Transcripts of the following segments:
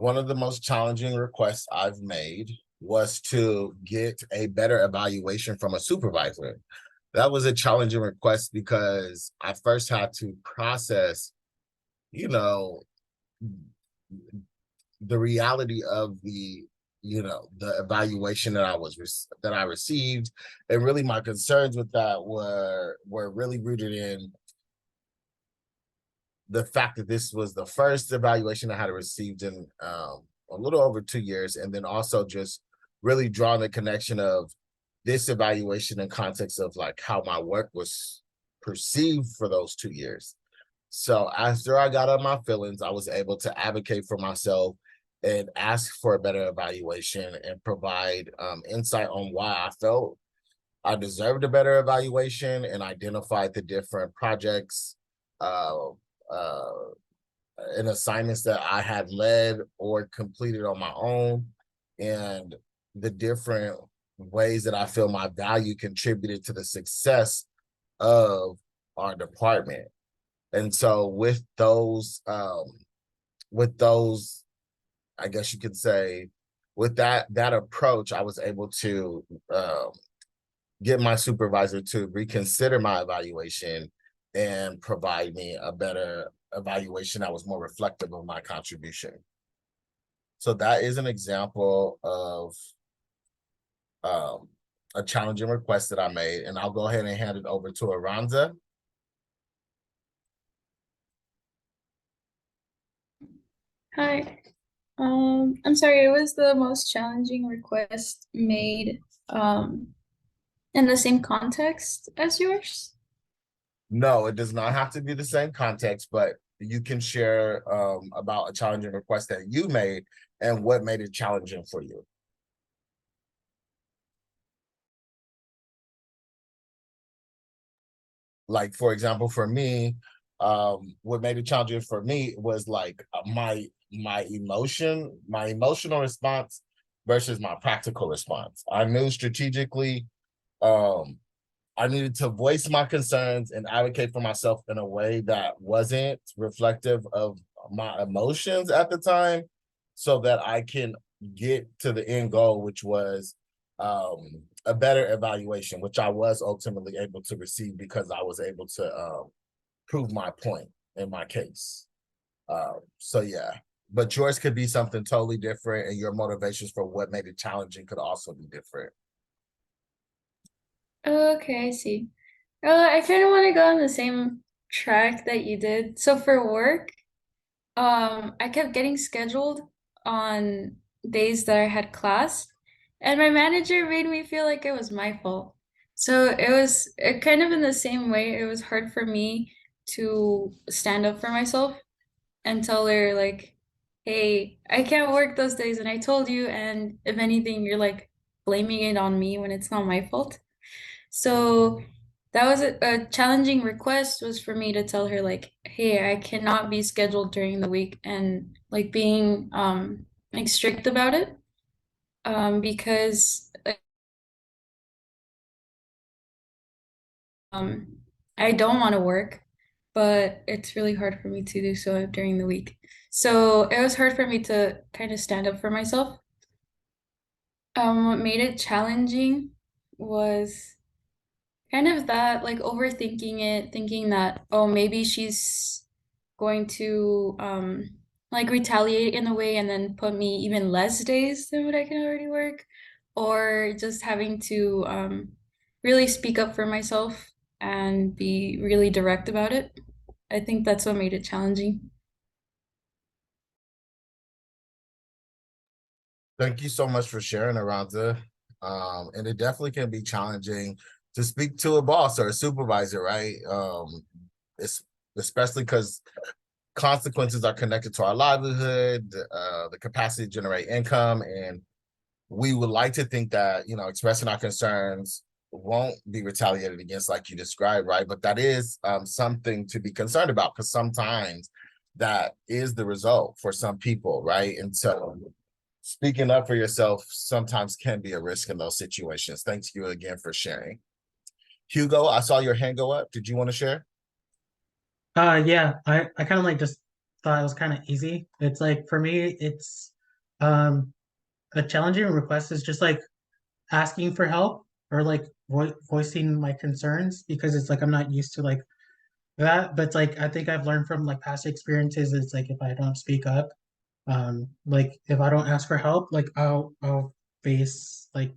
One of the most challenging requests I've made was to get a better evaluation from a supervisor. That was a challenging request because I first had to process, you know, the reality of the evaluation that I received, and really my concerns with that were really rooted in the fact that this was the first evaluation I had received in a little over 2 years, and then also just really drawing the connection of this evaluation in context of like how my work was perceived for those 2 years. So after I got on my feelings, I was able to advocate for myself and ask for a better evaluation and provide insight on why I felt I deserved a better evaluation, and identified the different projects uh, uh, and assignments that I had led or completed on my own, and the different ways that I feel my value contributed to the success of our department. And so with those, I guess you could say, with that approach, I was able to get my supervisor to reconsider my evaluation and provide me a better evaluation that was more reflective of my contribution. So that is an example of a challenging request that I made, and I'll go ahead and hand it over to Aranza. Hi. I'm sorry, it was the most challenging request made in the same context as yours. No, it does not have to be the same context, but you can share about a challenging request that you made and what made it challenging for you. Like, for example, for me, what made it challenging for me was like my emotional response versus my practical response. I knew strategically um I needed to voice my concerns and advocate for myself in a way that wasn't reflective of my emotions at the time, so that I can get to the end goal, which was a better evaluation, which I was ultimately able to receive because I was able to prove my point in my case. So yeah, but yours could be something totally different, and your motivations for what made it challenging could also be different. Okay, I see. I kind of want to go on the same track that you did. So for work, I kept getting scheduled on days that I had class, and my manager made me feel like it was my fault. So it kind of in the same way. It was hard for me to stand up for myself and tell her like, hey, I can't work those days and I told you, and if anything, you're like blaming it on me when it's not my fault. So that was a challenging request was for me to tell her like, hey, I cannot be scheduled during the week, and like being like strict about it. Because um I don't want to work, but it's really hard for me to do so during the week. So it was hard for me to kind of stand up for myself. What made it challenging was kind of that, like overthinking it, thinking that, oh, maybe she's going to like retaliate in a way and then put me even less days than what I can already work, or just having to really speak up for myself and be really direct about it. I think that's what made it challenging. Thank you so much for sharing, Aranza. And it definitely can be challenging to speak to a boss or a supervisor, right? It's especially because consequences are connected to our livelihood, the capacity to generate income, and we would like to think that, expressing our concerns won't be retaliated against like you described, right? But that is something to be concerned about, because sometimes that is the result for some people, right? And so speaking up for yourself sometimes can be a risk in those situations. Thanks you again for sharing. Hugo, I saw your hand go up. Did you want to share? Yeah, I kind of like just thought it was kind of easy. It's like for me, it's um a challenging request is just like asking for help or like voicing my concerns because it's like I'm not used to like that. But it's like I think I've learned from like past experiences. It's like if I don't speak up, like if I don't ask for help, like I'll face like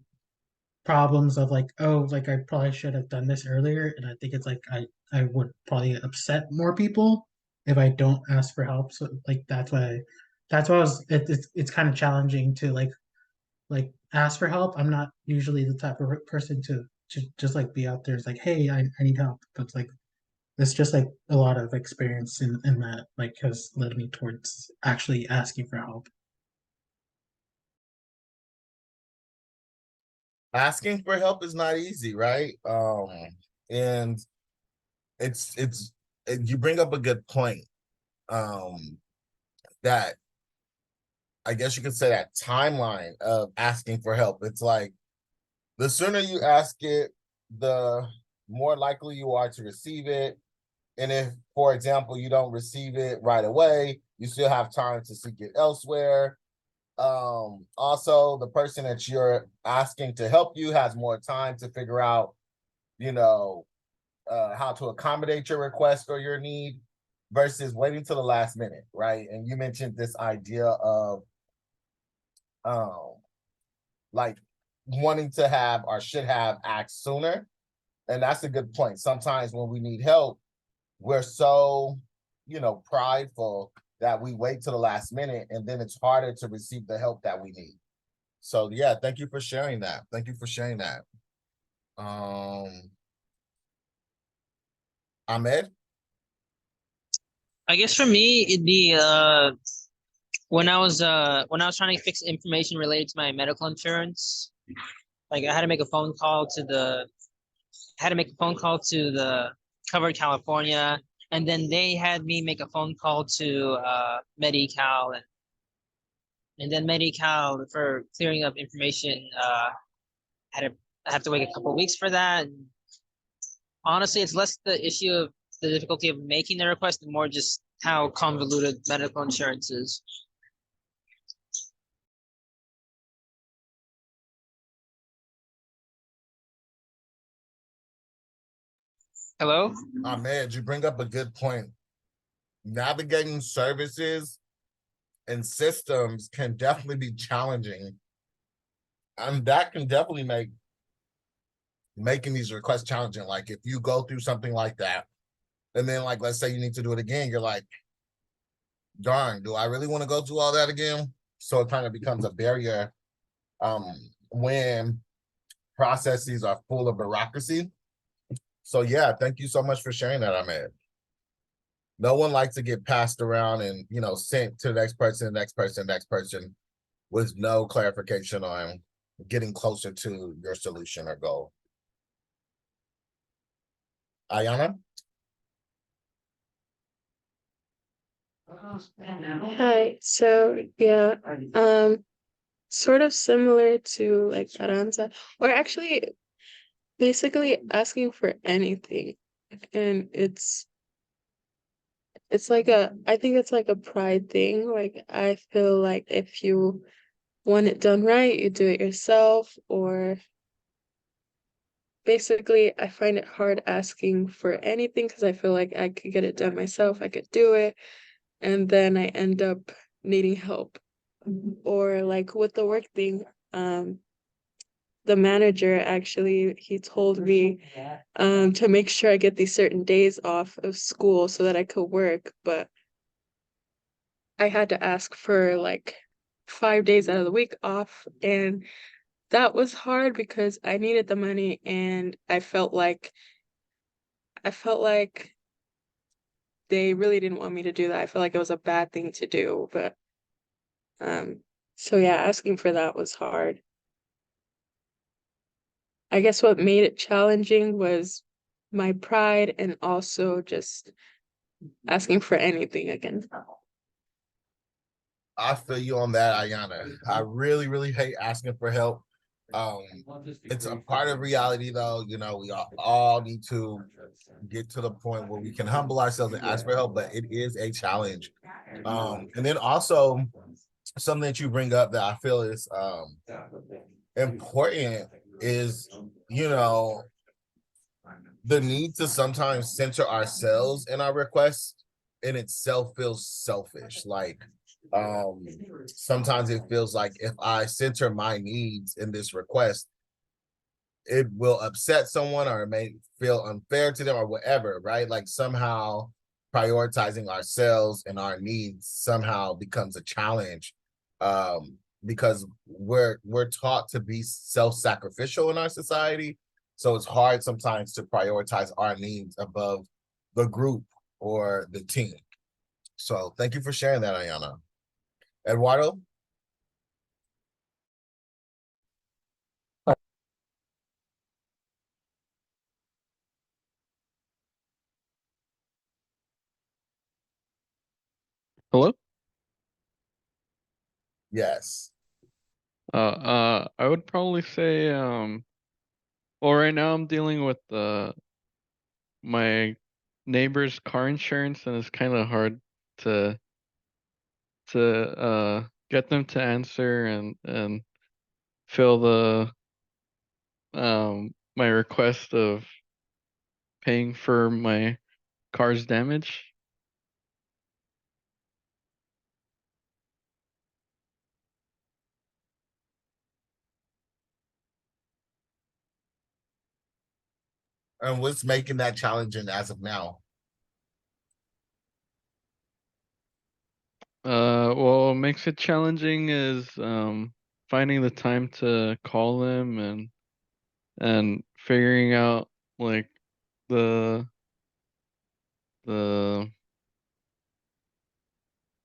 problems of like, oh, like I probably should have done this earlier. And I think it's like I would probably upset more people if I don't ask for help. So like that's why I was it's kind of challenging to like ask for help. I'm not usually the type of person to just like be out there. It's like, hey, I need help. But it's like it's just like a lot of experience in that like has led me towards actually asking for help. Asking for help is not easy, right? And it's you bring up a good point. Um, that I guess you could say that timeline of asking for help. It's like the sooner you ask it, the more likely you are to receive it. And if, for example, you don't receive it right away, you still have time to seek it elsewhere. Also, the person that you're asking to help you has more time to figure out, you know, how to accommodate your request or your need versus waiting till the last minute, right? And you mentioned this idea of um like wanting to have or should have act sooner. And that's a good point. Sometimes when we need help, we're so, prideful that we wait to the last minute and then it's harder to receive the help that we need. So yeah, thank you for sharing that. Thank you for sharing that. Um Ahmed? I guess for me, it'd be when I was trying to fix information related to my medical insurance. Like I had to make a phone call to the had to make a phone call to the Covered California, and then they had me make a phone call to Medi-Cal, and then Medi-Cal for clearing up information. Had to I have to wait a couple of weeks for that. And honestly, it's less the issue of the difficulty of making the request and more just how convoluted medical insurance is. Hello? Ahmed, you bring up a good point. Navigating services and systems can definitely be challenging. And that can definitely make making these requests challenging. Like if you go through something like that, and then like let's say you need to do it again, you're like, darn, do I really want to go through all that again? So it kind of becomes a barrier um when processes are full of bureaucracy. So yeah, thank you so much for sharing that, Ahmed. No one likes to get passed around and sent to the next person, next person, next person with no clarification on getting closer to your solution or goal. Ayana? Hi. So yeah, sort of similar to like Aranza, or actually basically asking for anything. And it's like I think it's like a pride thing. Like I feel like if you want it done right, you do it yourself, or basically I find it hard asking for anything because I feel like I could get it done myself, I could do it, and then I end up needing help. Or like with the work thing, the manager actually he told me to make sure I get these certain days off of school so that I could work, but I had to ask for like 5 days out of the week off, and that was hard because I needed the money and I felt like they really didn't want me to do that. I felt like it was a bad thing to do, but um so yeah, asking for that was hard. I guess what made it challenging was my pride and also just asking for anything again. I feel you on that, Ayana. I really, really hate asking for help. It's a part of reality though, you know, we all need to get to the point where we can humble ourselves and ask for help, but it is a challenge. And then also something that you bring up that I feel is important is, you know, the need to sometimes center ourselves in our requests in itself feels selfish. Like sometimes it feels like if I center my needs in this request, it will upset someone or it may feel unfair to them or whatever, right? Like somehow prioritizing ourselves and our needs somehow becomes a challenge, because we're taught to be self-sacrificial in our society. So it's hard sometimes to prioritize our needs above the group or the team. So thank you for sharing that, Ayana. Eduardo? Hello? Yes. I would probably say, well, right now I'm dealing with my neighbor's car insurance, and it's kind of hard to get them to answer and fill the my request of paying for my car's damage. And what's making that challenging as of now? Well, what makes it challenging is finding the time to call them and figuring out like the the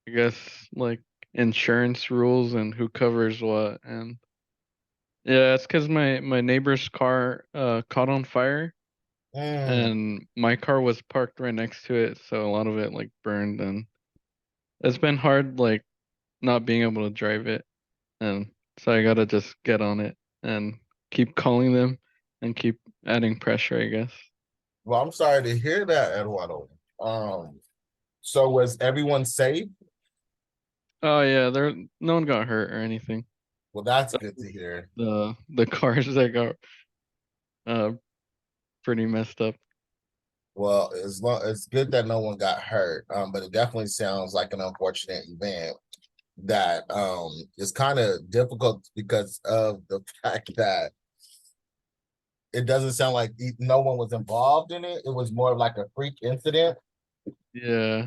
I guess like insurance rules and who covers what. And yeah, it's because my neighbor's car caught on fire, Mm. and my car was parked right next to it, so a lot of it like burned, and it's been hard like not being able to drive it. And so I gotta just get on it and keep calling them and keep adding pressure, I guess. Well, I'm sorry to hear that, Eduardo. So was everyone safe? Oh yeah, no one got hurt or anything. Well, that's good to hear. The cars that got uh pretty messed up. Well, it's good that no one got hurt. But it definitely sounds like an unfortunate event that is kind of difficult because of the fact that it doesn't sound like no one was involved in it. It was more of like a freak incident. Yeah.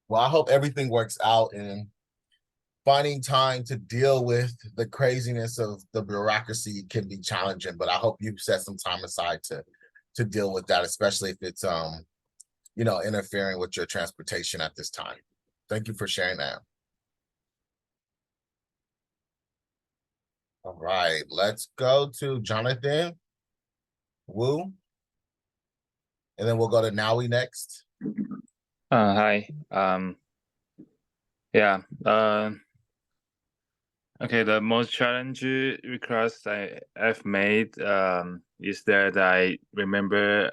Well, I hope everything works out, and finding time to deal with the craziness of the bureaucracy can be challenging, but I hope you set some time aside to deal with that, especially if it's you know, interfering with your transportation at this time. Thank you for sharing that. All right, let's go to Jonathan Wu, and then we'll go to Naui next. Hi. Yeah. Okay. The most challenging request I've made is that I remember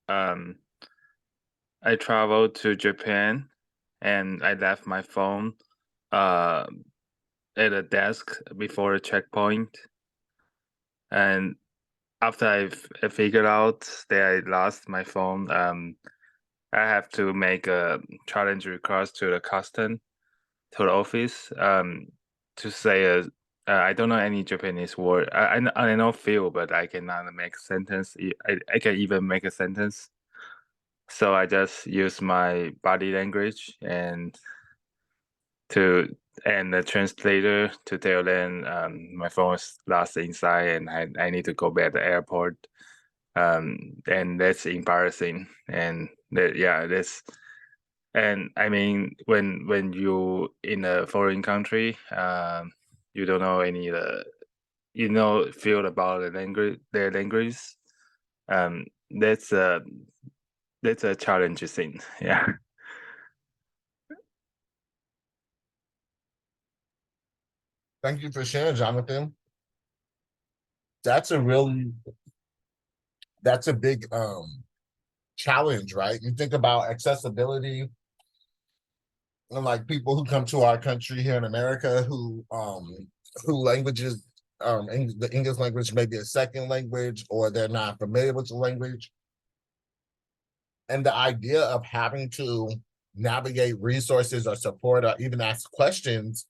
I traveled to Japan and I left my phone at a desk before a checkpoint, and after I figured out that I lost my phone, I have to make a challenge request to the custom to the office to say I don't know any Japanese word. I know few, but I cannot make sentence. I can even make a sentence. So I just use my body language and the translator to tell them my phone is lost inside and I need to go back to the airport. And that's embarrassing. And that's. And I mean, when you in a foreign country, you don't know any feel about the language, their language. Um, that's a challenging thing. Yeah. Thank you for sharing, Jonathan. that's a big challenge, right? You think about accessibility and like people who come to our country here in America who languages the English language may be a second language or they're not familiar with the language. And the idea of having to navigate resources or support or even ask questions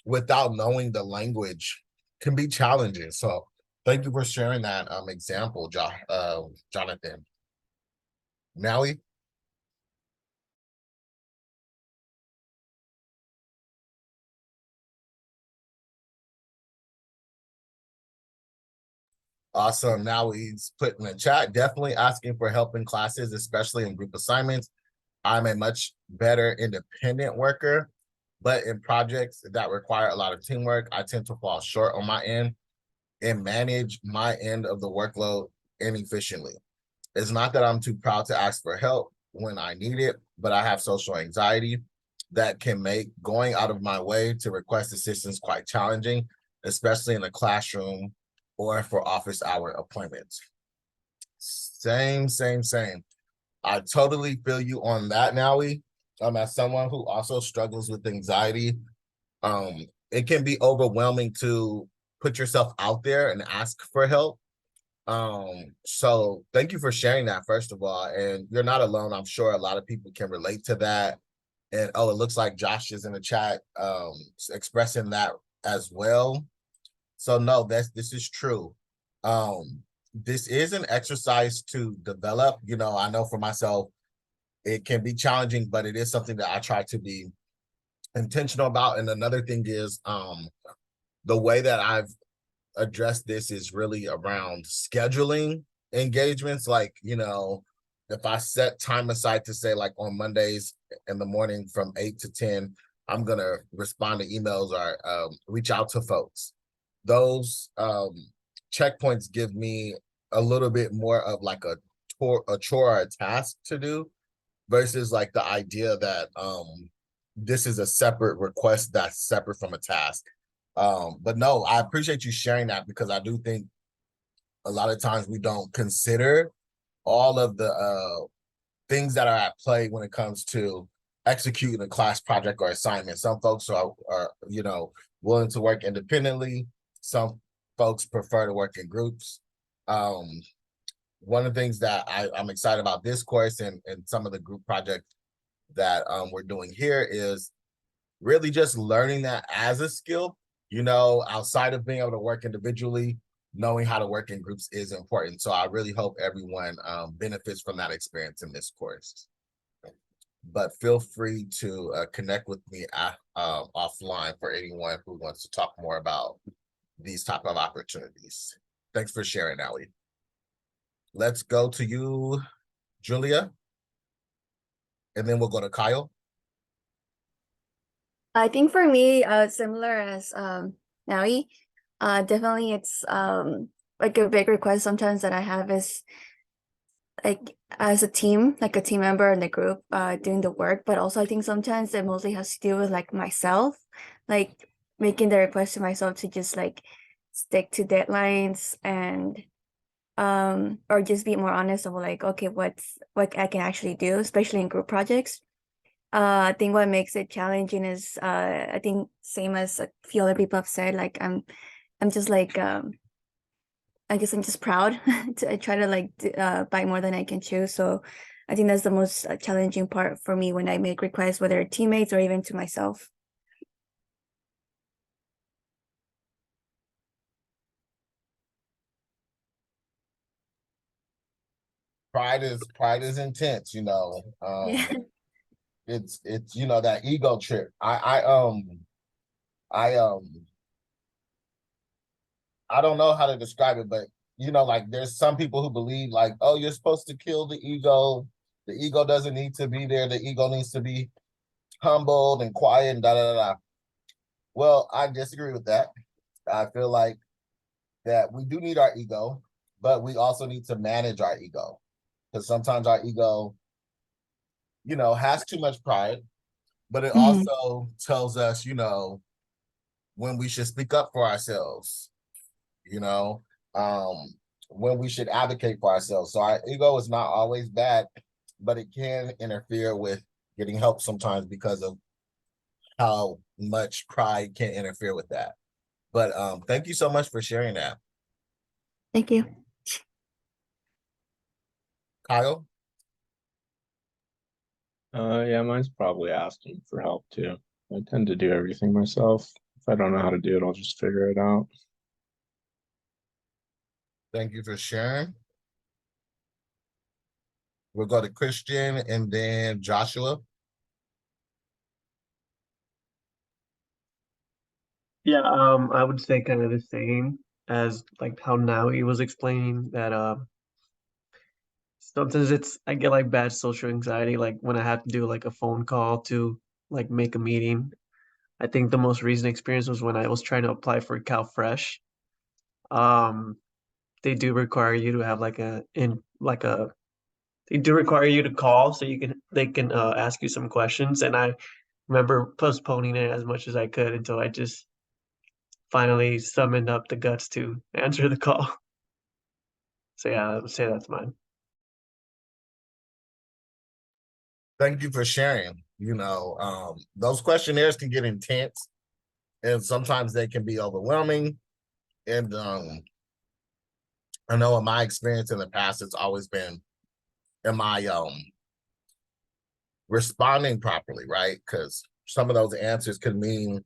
without knowing the language can be challenging. So thank you for sharing that example, Jonathan. Maui? Awesome. Now he's put in the chat, definitely asking for help in classes, especially in group assignments. I'm a much better independent worker, but in projects that require a lot of teamwork, I tend to fall short on my end and manage my end of the workload inefficiently. It's not that I'm too proud to ask for help when I need it, but I have social anxiety that can make going out of my way to request assistance quite challenging, especially in the classroom or for office hour appointments. Same. I totally feel you on that, Nowie. As someone who also struggles with anxiety, it can be overwhelming to put yourself out there and ask for help. So thank you for sharing that, first of all. And you're not alone. I'm sure a lot of people can relate to that. And oh, it looks like Josh is in the chat expressing that as well. So no, this is true. This is an exercise to develop. You know, I know for myself, it can be challenging, but it is something that I try to be intentional about. And another thing is the way that I've addressed this is really around scheduling engagements. Like, you know, if I set time aside to say like on Mondays in the morning from 8 to 10, I'm gonna respond to emails or reach out to folks. Those checkpoints give me a little bit more of like a chore or a task to do versus like the idea that this is a separate request that's separate from a task. But no, I appreciate you sharing that because I do think a lot of times we don't consider all of the things that are at play when it comes to executing a class project or assignment. Some folks are you know, willing to work independently. Some folks prefer to work in groups. One of the things that I'm excited about this course and some of the group projects that we're doing here is really just learning that as a skill. You know, outside of being able to work individually, knowing how to work in groups is important. So I really hope everyone benefits from that experience in this course. But feel free to connect with me offline for anyone who wants to talk more about these type of opportunities. Thanks for sharing, Ali. Let's go to you, Julia, and then we'll go to Kyle. I think for me, similar as Naui, definitely it's like a big request sometimes that I have is like as a team, like a team member in the group doing the work, but also I think sometimes it mostly has to do with like myself, like making the request to myself to just like stick to deadlines and or just be more honest of like, okay, what I can actually do, especially in group projects. I think what makes it challenging is I think same as a few other people have said, like I'm just like I guess I'm just proud to I try to like buy more than I can chew. So I think that's the most challenging part for me when I make requests, whether teammates or even to myself. Pride is intense, you know. Yeah. It's you know, that ego trip. I don't know how to describe it, but you know, like there's some people who believe like, oh, you're supposed to kill the ego. The ego doesn't need to be there. The ego needs to be humbled and quiet and da da da. Well, I disagree with that. I feel like that we do need our ego, but we also need to manage our ego because sometimes our ego, you know, has too much pride, but it also tells us, you know, when we should speak up for ourselves, you know. when we should advocate for ourselves. So our ego is not always bad, but it can interfere with getting help sometimes because of how much pride can interfere with that. But thank you so much for sharing that. Thank you. Kyle? Yeah, mine's probably asking for help too. I tend to do everything myself. If I don't know how to do it, I'll just figure it out. Thank you for sharing. We'll go to Christian and then Joshua. Yeah, I would say kind of the same as like how now he was explaining that sometimes I get like bad social anxiety like when I have to do like a phone call to like make a meeting. I think the most recent experience was when I was trying to apply for CalFresh. Um, they do require you to have like they do require you to call so they can ask you some questions, and I remember postponing it as much as I could until I just finally summoned up the guts to answer the call. So yeah, I would say that's mine. Thank you for sharing. Those questionnaires can get intense and sometimes they can be overwhelming. And I know in my experience in the past, it's always been, am I responding properly, right? Because some of those answers could mean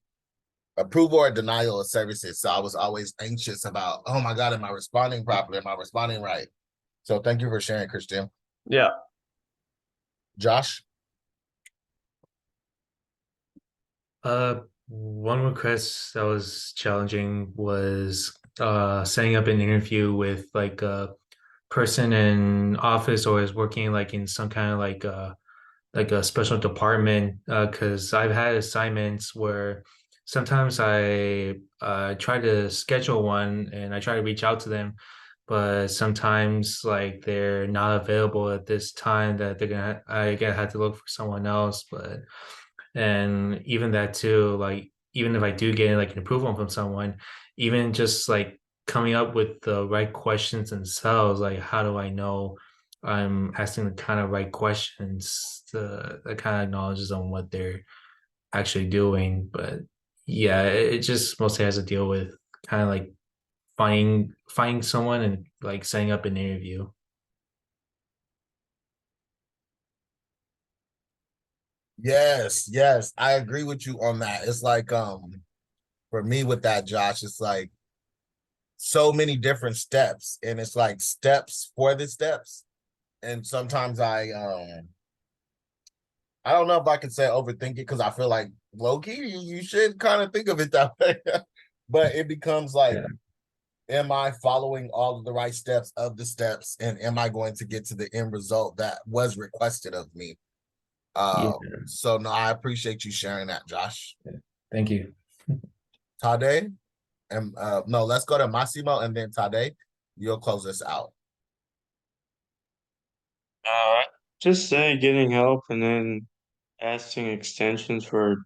approval or denial of services. So I was always anxious about, oh my God, am I responding properly? Am I responding right? So thank you for sharing, Christian. Yeah. Josh? One request that was challenging was setting up an interview with like a person in office or is working like in some kind of like a special department because I've had assignments where sometimes I try to schedule one and I try to reach out to them, but sometimes like they're not available at this time that I gonna have to look for someone else. But and even that too, like even if I do get like an approval from someone, even just like coming up with the right questions themselves, like how do I know I'm asking the kind of right questions that kind of acknowledges on what they're actually doing. But yeah, it just mostly has to deal with kind of like finding someone and like setting up an interview. Yes, I agree with you on that. It's like for me with that, Josh, it's like so many different steps, and it's like steps for the steps. And sometimes I don't know if I can say overthink it because I feel like low key you should kind of think of it that way. But it becomes like, am I following all of the right steps of the steps, and am I going to get to the end result that was requested of me? Yeah. So no, I appreciate you sharing that, Josh. Thank you. Tade, and no, let's go to Massimo and then Tade. You'll close this out. Uh, just say getting help and then asking extensions for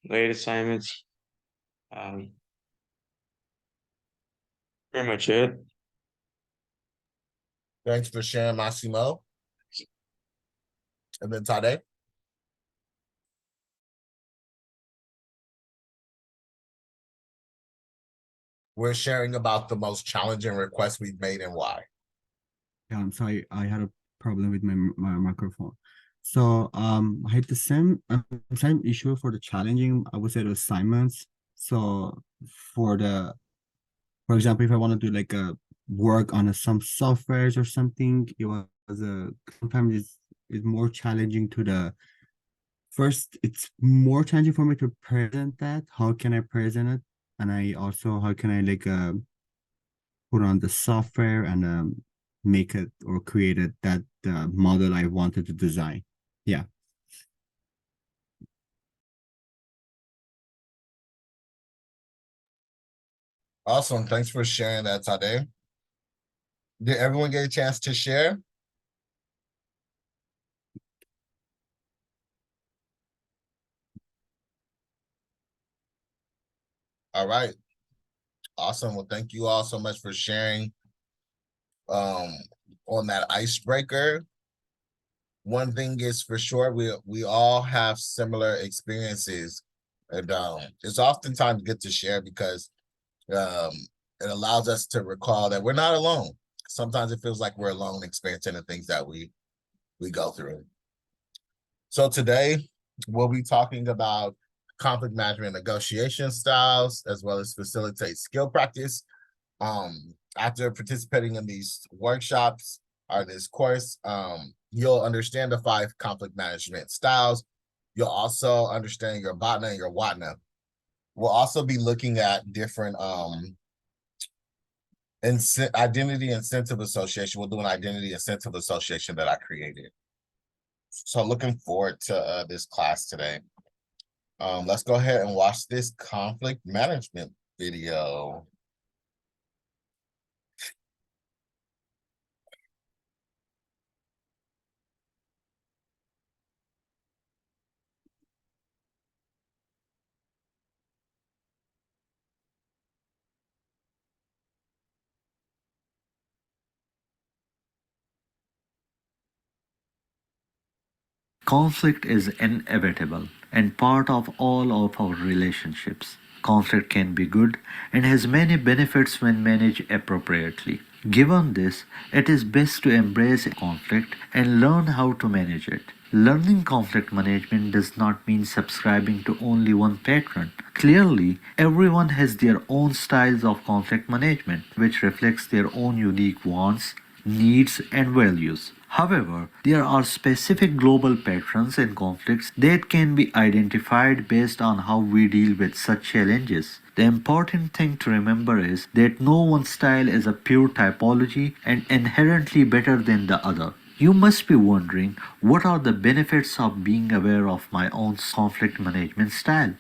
late assignments. Um, Pretty much it. Thanks for sharing, Massimo. And then Tade. We're sharing about the most challenging requests we've made and why. Yeah, I'm sorry, I had a problem with my microphone. So I had the same issue for the challenging, I would say, the assignments. So for example, if I want to do like a work on some softwares or something, it was sometimes it's more challenging to the first. It's more challenging for me to present that. How can I present it? And I also how can I like put on the software and make it or create it that model I wanted to design. Yeah. Awesome. Thanks for sharing that, Tade. Did everyone get a chance to share? All right. Awesome. Well, thank you all so much for sharing on that icebreaker. One thing is for sure, we all have similar experiences, and it's oftentimes good to share because it allows us to recall that we're not alone. Sometimes it feels like we're alone experiencing the things that we go through. So today we'll be talking about conflict management negotiation styles, as well as facilitate skill practice. After participating in these workshops or this course, you'll understand the 5 conflict management styles. You'll also understand your BOTNA and your WATNA. We'll also be looking at different identity incentive association. We'll do an identity incentive association that I created. So looking forward to this class today. Let's go ahead and watch this conflict management video. Conflict is inevitable and part of all of our relationships. Conflict can be good and has many benefits when managed appropriately. Given this, it is best to embrace conflict and learn how to manage it. Learning conflict management does not mean subscribing to only one pattern. Clearly, everyone has their own styles of conflict management, which reflects their own unique wants, needs, and values. However, there are specific global patterns in conflicts that can be identified based on how we deal with such challenges. The important thing to remember is that no one style is a pure typology and inherently better than the other. You must be wondering, what are the benefits of being aware of my own conflict management style?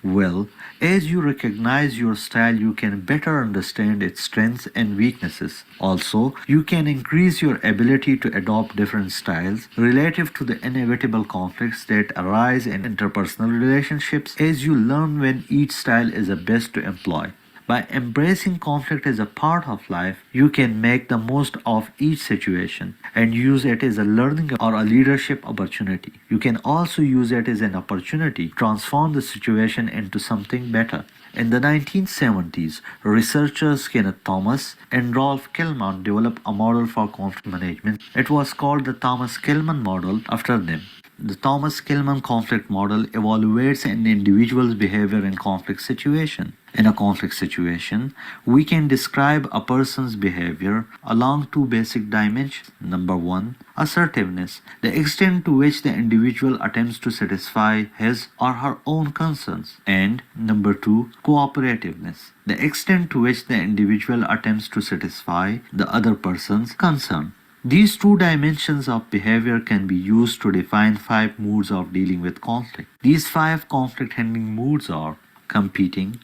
Well, as you recognize your style, you can better understand its strengths and weaknesses. Also, you can increase your ability to adopt different styles relative to the inevitable conflicts that arise in interpersonal relationships as you learn when each style is the best to employ. By embracing conflict as a part of life, you can make the most of each situation and use it as a learning or a leadership opportunity. You can also use it as an opportunity to transform the situation into something better. In the 1970s, researchers Kenneth Thomas and Rolf Killman developed a model for conflict management. It was called the Thomas-Killman model after them. The Thomas-Killman conflict model evaluates an individual's behavior in conflict situation. In a conflict situation, we can describe a person's behavior along 2 basic dimensions. Number 1, assertiveness, the extent to which the individual attempts to satisfy his or her own concerns. And number 2, cooperativeness, the extent to which the individual attempts to satisfy the other person's concern. These 2 dimensions of behavior can be used to define 5 moods of dealing with conflict. These 5 conflict handling moods are competing,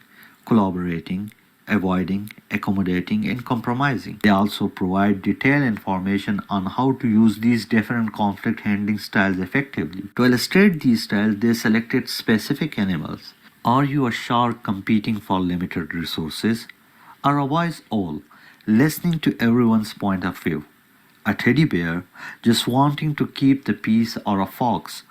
collaborating, avoiding, accommodating, and compromising. They also provide detailed information on how to use these different conflict handling styles effectively. To illustrate these styles, they selected specific animals. Are you a shark competing for limited resources? Or a wise owl, listening to everyone's point of view? A teddy bear, just wanting to keep the peace, or a fox,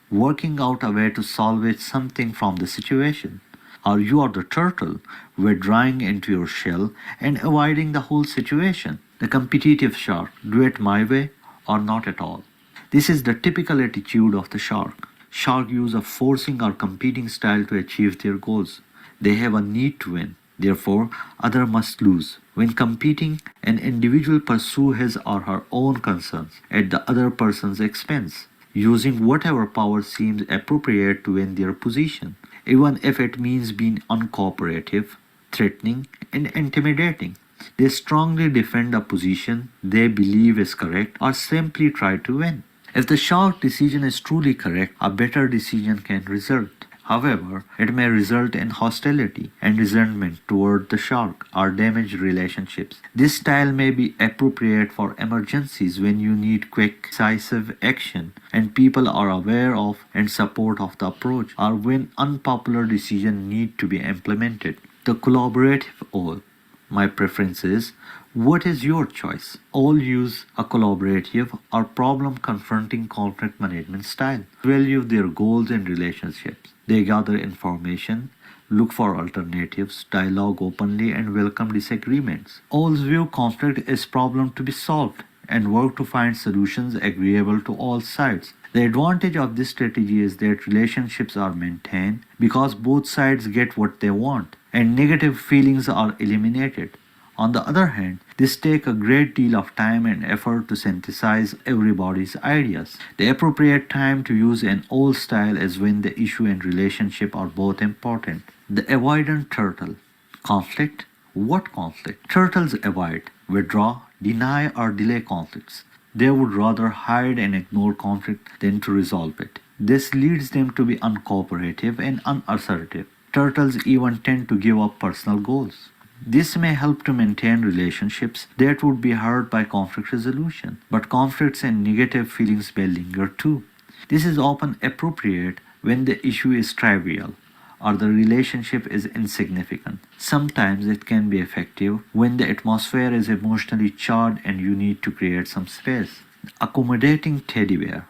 working out a way to salvage something from the situation? Or you are the turtle, withdrawing into your shell and avoiding the whole situation? The competitive shark, do it my way or not at all. This is the typical attitude of the shark. Sharks use a forcing or competing style to achieve their goals. They have a need to win. Therefore, other must lose. When competing, an individual pursues his or her own concerns at the other person's expense, using whatever power seems appropriate to win their position, even if it means being uncooperative, threatening, and intimidating. They strongly defend a position they believe is correct or simply try to win. If the shark decision is truly correct, a better decision can result. However, it may result in hostility and resentment toward the shark or damage relationships. This style may be appropriate for emergencies when you need quick, decisive action and people are aware of and support of the approach, or when unpopular decisions need to be implemented. The collaborative all. My preference is, what is your choice? All use a collaborative or problem confronting conflict management style. Value their goals and relationships. They gather information, look for alternatives, dialogue openly, and welcome disagreements. All view conflict as problem to be solved and work to find solutions agreeable to all sides. The advantage of this strategy is that relationships are maintained because both sides get what they want and negative feelings are eliminated. On the other hand, this takes a great deal of time and effort to synthesize everybody's ideas. The appropriate time to use an old style is when the issue and relationship are both important. The avoidant turtle. Conflict? What conflict? Turtles avoid, withdraw, deny, or delay conflicts. They would rather hide and ignore conflict than to resolve it. This leads them to be uncooperative and unassertive. Turtles even tend to give up personal goals. This may help to maintain relationships that would be hurt by conflict resolution, but conflicts and negative feelings may linger too. This is often appropriate when the issue is trivial or the relationship is insignificant. Sometimes it can be effective when the atmosphere is emotionally charged and you need to create some space. Accommodating teddy bear.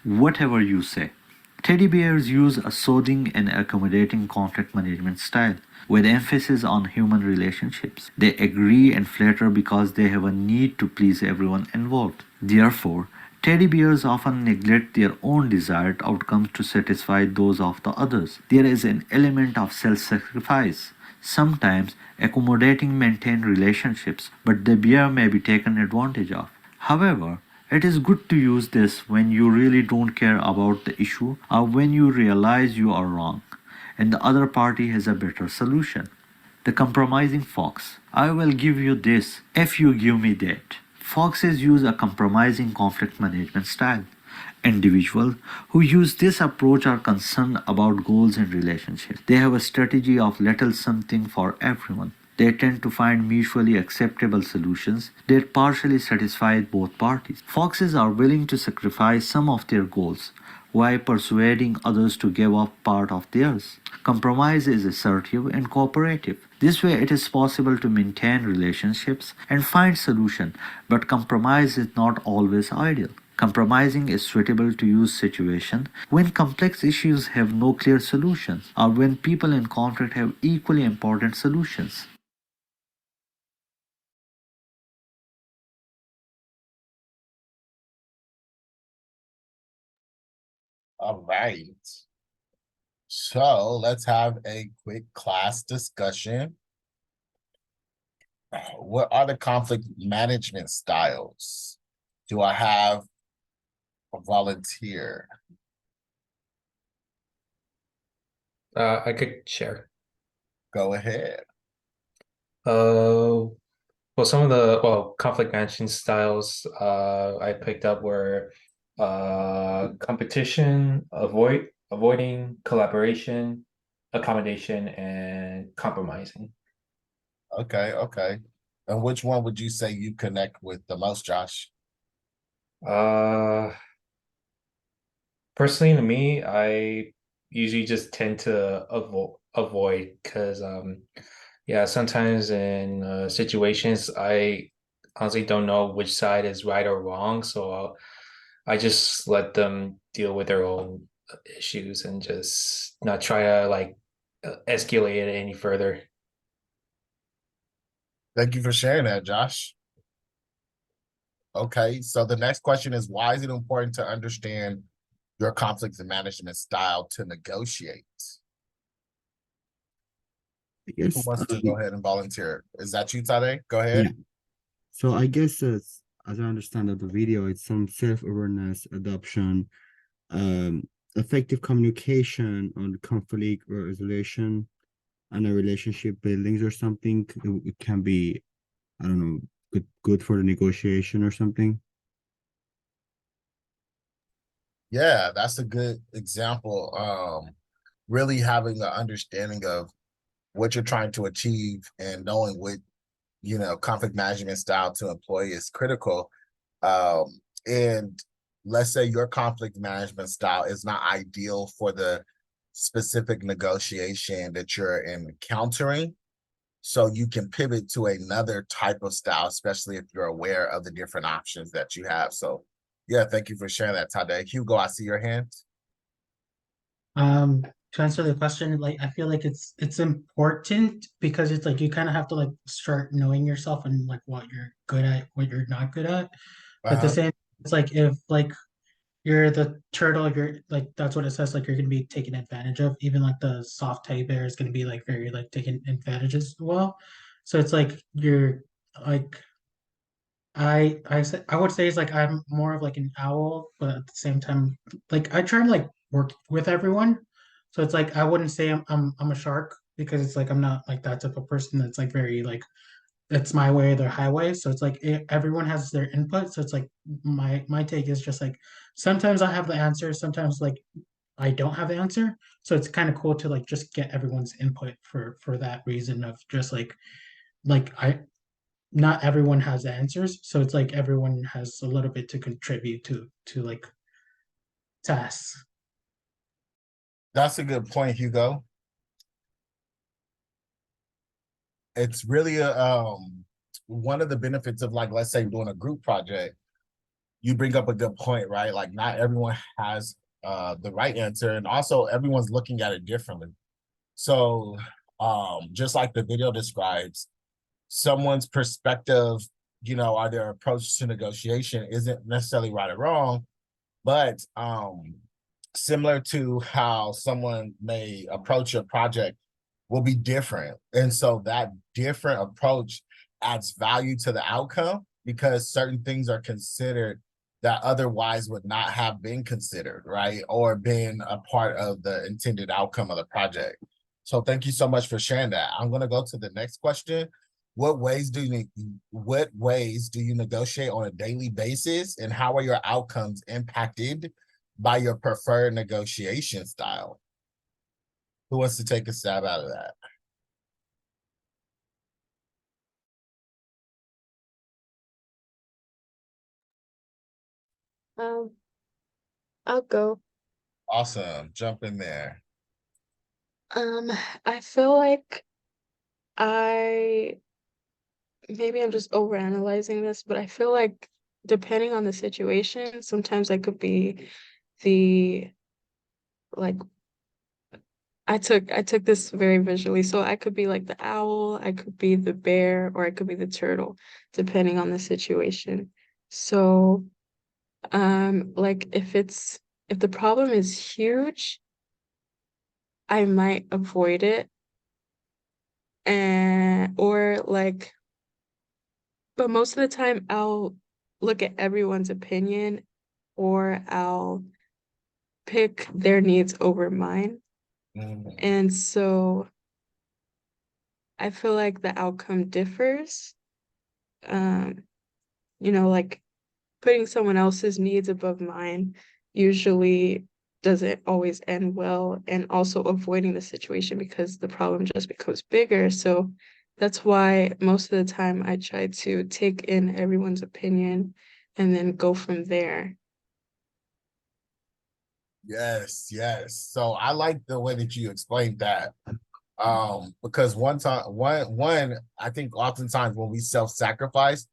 Whatever you say. Teddy bears use a soothing and accommodating conflict management style with emphasis on human relationships. They agree and flatter because they have a need to please everyone involved. Therefore, teddy bears often neglect their own desired outcomes to satisfy those of the others. There is an element of self-sacrifice. Sometimes accommodating maintain relationships, but the bear may be taken advantage of. However, it is good to use this when you really don't care about the issue or when you realize you are wrong and the other party has a better solution. The compromising fox. I will give you this if you give me that. Foxes use a compromising conflict management style. Individuals who use this approach are concerned about goals and relationships. They have a strategy of little something for everyone. They tend to find mutually acceptable solutions that partially satisfy both parties. Foxes are willing to sacrifice some of their goals while persuading others to give up part of theirs. Compromise is assertive and cooperative. This way it is possible to maintain relationships and find solutions, but compromise is not always ideal. Compromising is suitable to use situations when complex issues have no clear solutions or when people in conflict have equally important solutions. All right. So let's have a quick class discussion. What are the conflict management styles? Do I have a volunteer? I could share. Go ahead. Well, some of the conflict management styles I picked up were competition, avoiding, collaboration, accommodation, and compromising. Okay, okay. And which one would you say you connect with the most, Josh? Personally, to me, I usually just tend to avoid because yeah, sometimes in situations I honestly don't know which side is right or wrong, so I just let them deal with their own issues and just not try to like escalate it any further. Thank you for sharing that, Josh. Okay, so the next question is, why is it important to understand your conflict management style to negotiate? I Who guess wants to go ahead and volunteer? Is that you, Tade? Go ahead. yeah. So I guess as I understand of the video, it's some self-awareness, adoption, effective communication on conflict resolution and a relationship buildings or something. It can be, I don't know, good for the negotiation or something. Yeah, that's a good example. Really having an understanding of what you're trying to achieve and knowing what, conflict management style to employ is critical. And let's say your conflict management style is not ideal for the specific negotiation that you're encountering. so you can pivot to another type of style, especially if you're aware of the different options that you have. So yeah, thank you for sharing that, Tade. Hugo, I see your hand. To answer the question, like I feel like it's important because it's like you kind of have to like start knowing yourself and like what you're good at, what you're not good at. But the same, it's like if like you're the turtle, you're like that's what it says, like you're gonna be taken advantage of. Even like the soft teddy bear is gonna be like very like taken advantage as well. So it's like you're like I would say it's like I'm more of like an owl, but at the same time, like I try to like work with everyone. So it's like I wouldn't say I'm a shark because it's like I'm not like that type of person that's like very like it's my way or the highway. So it's like everyone has their input. So it's like my take is just like sometimes I have the answer, sometimes like I don't have the answer. So it's kind of cool to like just get everyone's input for that reason of just like I not everyone has answers, so it's like everyone has a little bit to contribute to like tasks. That's a good point, Hugo. It's really a one of the benefits of like, let's say doing a group project. You bring up a good point, right? Like not everyone has the right answer, and also everyone's looking at it differently. So just like the video describes, someone's perspective, you know, or their approach to negotiation isn't necessarily right or wrong, but similar to how someone may approach a project will be different. And so that different approach adds value to the outcome because certain things are considered that otherwise would not have been considered, right? Or been a part of the intended outcome of the project. So thank you so much for sharing that. I'm going to go to the next question. What ways do you negotiate on a daily basis, and how are your outcomes impacted by your preferred negotiation style? Who wants to take a stab out of that? Um, I'll go. Awesome. Jump in there. Um, I feel like I maybe I'm just overanalyzing this, but I feel like depending on the situation, sometimes I could be the like I took this very visually. So I could be like the owl, I could be the bear, or I could be the turtle, depending on the situation. So like if the problem is huge, I might avoid it and or like but most of the time I'll look at everyone's opinion or I'll pick their needs over mine. And so I feel like the outcome differs. Um, like putting someone else's needs above mine usually doesn't always end well, and also avoiding the situation because the problem just becomes bigger. So that's why most of the time I try to take in everyone's opinion and then go from there. Yes, yes. So I like the way that you explained that. Because one, I think oftentimes when we self-sacrifice,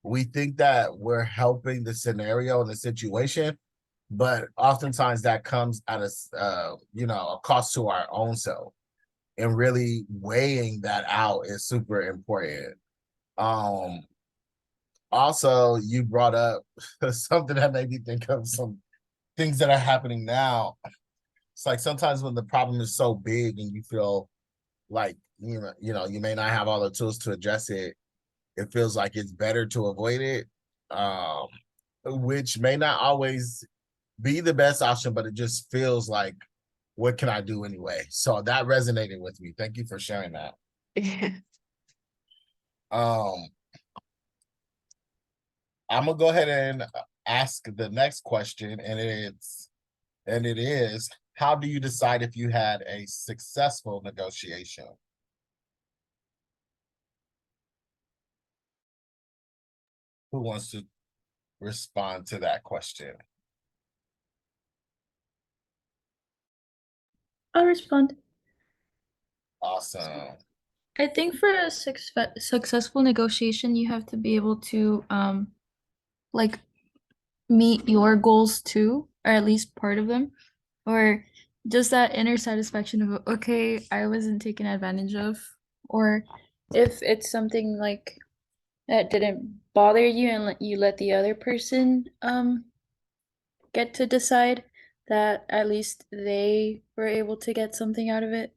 we think that we're helping the scenario and the situation, but oftentimes that comes at a cost to our own self. And really weighing that out is super important. Also, you brought up something that made me think of some things that are happening now. It's like sometimes when the problem is so big and you feel like you may not have all the tools to address it, it feels like it's better to avoid it, which may not always be the best option, but it just feels like, what can I do anyway? So that resonated with me. Thank you for sharing that. um I'm gonna go ahead and ask the next question, and it is, how do you decide if you had a successful negotiation? Who wants to respond to that question? I'll respond. Awesome. I think for a successful negotiation, you have to be able to like meet your goals too, or at least part of them, or just that inner satisfaction of okay, I wasn't taken advantage of, or if it's something like that didn't bother you and you let the other person get to decide that at least they were able to get something out of it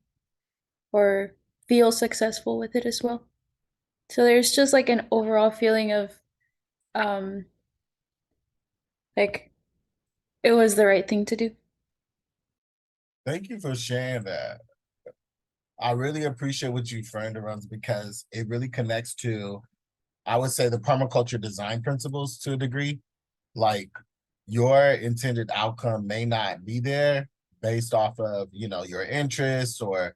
or feel successful with it as well. So there's just like an overall feeling of um like it was the right thing to do. Thank you for sharing that. I really appreciate what you framed around because it really connects to, I would say, the permaculture design principles to a degree. Like your intended outcome may not be there based off of, your interests, or,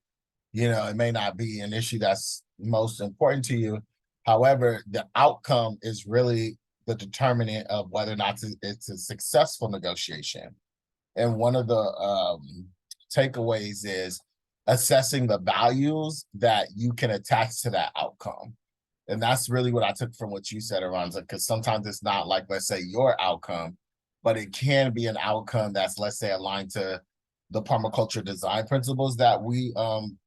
it may not be an issue that's most important to you. However, the outcome is really the determinant of whether or not it's a successful negotiation. And one of the takeaways is assessing the values that you can attach to that outcome. And that's really what I took from what you said, Aranza, because sometimes it's not like, let's say, your outcome, but it can be an outcome that's, let's say, aligned to the permaculture design principles that we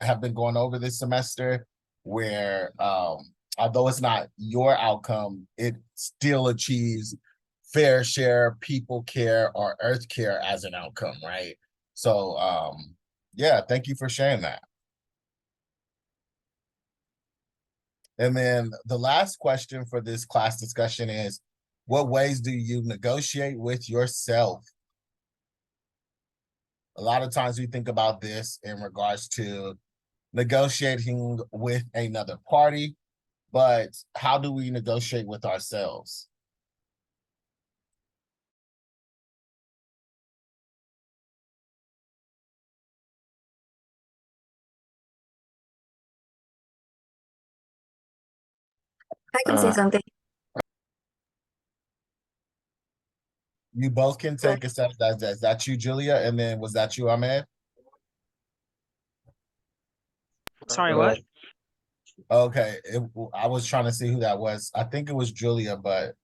have been going over this semester, where although it's not your outcome, it still achieves fair share, people care, or earth care as an outcome, right? So yeah, thank you for sharing that. And then the last question for this class discussion is, what ways do you negotiate with yourself? A lot of times we think about this in regards to negotiating with another party, but how do we negotiate with ourselves? I can say something. You both can take a step. Is that you, Julia? And then was that you, Ahmed? Sorry, what? Okay, I was trying to see who that was. I think it was Julia, but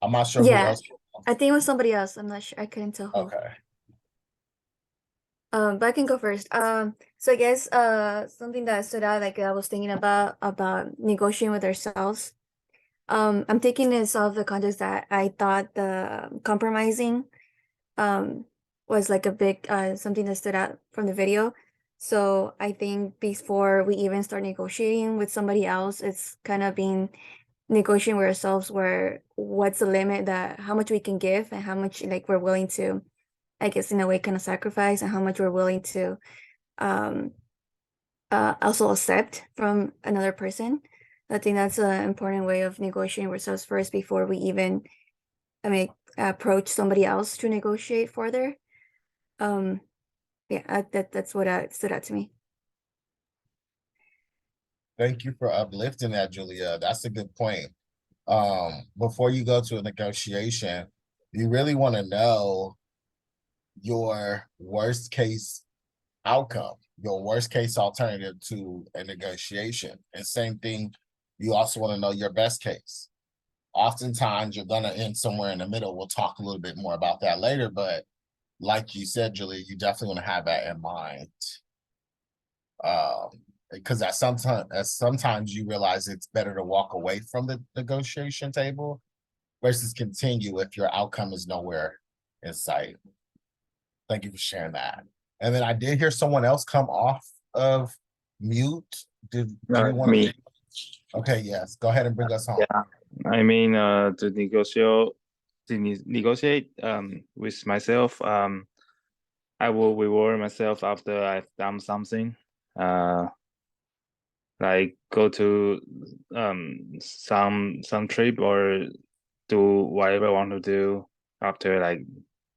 I'm not sure who Yeah, else. I think it was somebody else. I'm not sure. I couldn't tell who. Okay. But I can go first. So I guess something that stood out, like I was thinking about negotiating with ourselves. I'm taking this off the context that I thought the compromising was like a big something that stood out from the video. So I think before we even start negotiating with somebody else, it's kind of being negotiating with ourselves where what's the limit, that how much we can give and how much like we're willing to, I guess in a way, kind of sacrifice, and how much we're willing to um also accept from another person. I think that's an important way of negotiating with ourselves first before we even, I mean, approach somebody else to negotiate further. Yeah, that's what stood out to me. Thank you for uplifting that, Julia. That's a good point. Before you go to a negotiation, you really want to know your worst case outcome, your worst case alternative to a negotiation. And same thing, you also want to know your best case. Oftentimes you're going to end somewhere in the middle. We'll talk a little bit more about that later, but like you said, Julia, you definitely want to have that in mind. Because sometimes you realize it's better to walk away from the negotiation table versus continue if your outcome is nowhere in sight. Thank you for sharing that. And then I did hear someone else come off of mute. Did you want Me. to? Okay, yes. Go ahead and bring us home. Yeah, I mean, to negotiate with myself, I will reward myself after I've done something. Like go to some trip or do whatever I want to do after like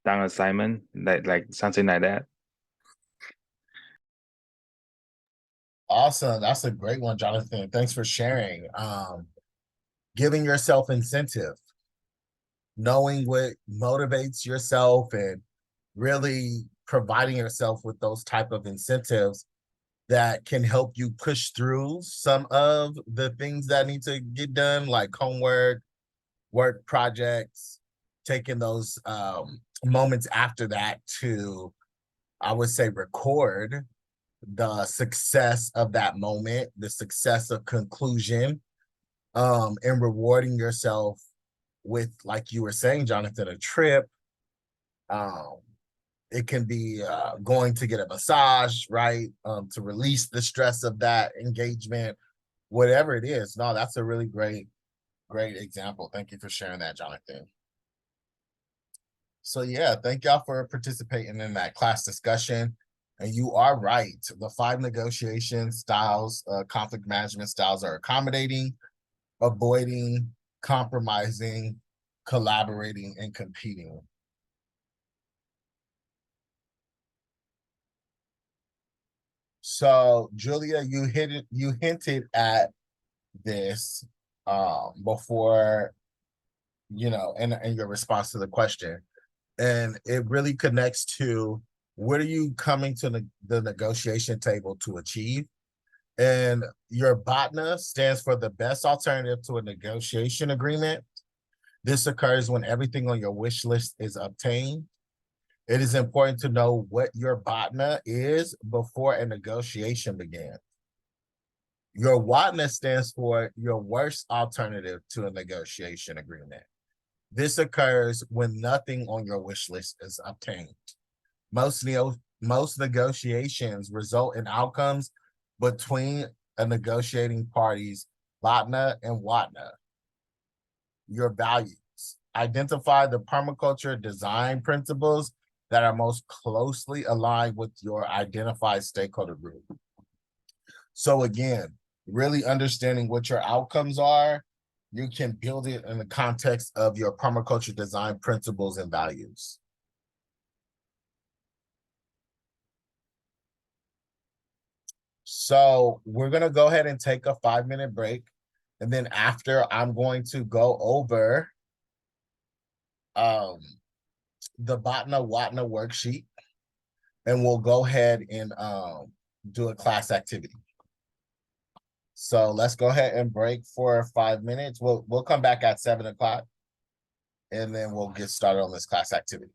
done assignment, like something like that. Awesome. That's a great one, Jonathan. Thanks for sharing. Giving yourself incentive, knowing what motivates yourself, and really providing yourself with those type of incentives that can help you push through some of the things that need to get done, like homework, work projects, taking those moments after that to, I would say, record the success of that moment, the success of conclusion, and rewarding yourself with, like you were saying, Jonathan, a trip. It can be going to get a massage, right? To release the stress of that engagement, whatever it is. No, that's a really great example. Thank you for sharing that, Jonathan. So yeah, thank y'all for participating in that class discussion. And you are right. The 5 negotiation styles, conflict management styles are accommodating, avoiding, compromising, collaborating, and competing. So Julia, you hinted at this before, you know, in your response to the question. And it really connects to, what are you coming to the negotiation table to achieve? And your BOTNA stands for the best alternative to a negotiation agreement. This occurs when everything on your wish list is obtained. It is important to know what your BOTNA is before a negotiation begins. Your WATNA stands for your worst alternative to a negotiation agreement. This occurs when nothing on your wish list is obtained. Most negotiations result in outcomes between a negotiating party's BOTNA and WATNA. Your values. Identify the permaculture design principles that are most closely aligned with your identified stakeholder group. So again, really understanding what your outcomes are, you can build it in the context of your permaculture design principles and values. So we're going to go ahead and take a 5-minute break. And then after, I'm going to go over the BOTNA WATNA worksheet, and we'll go ahead and do a class activity. So let's go ahead and break for 5 minutes. We'll come back at 7 o'clock, and then we'll get started on this class activity.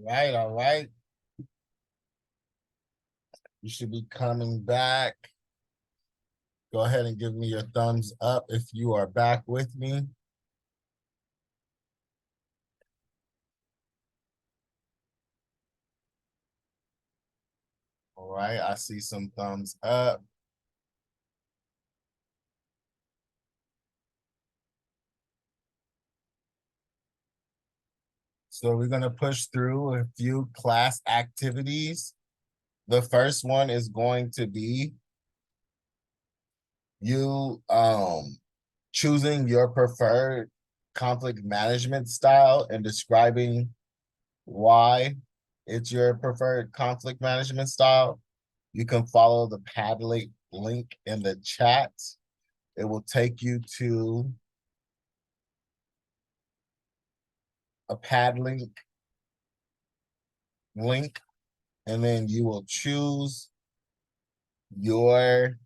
All right. You should be coming back. Go ahead and give me your thumbs up if you are back with me. All right, I see some thumbs up. So we're gonna push through a few class activities. The first one is going to be you choosing your preferred conflict management style and describing why it's your preferred conflict management style. You can follow the Padlet link in the chat. It will take you to a Padlet link, and then you will choose your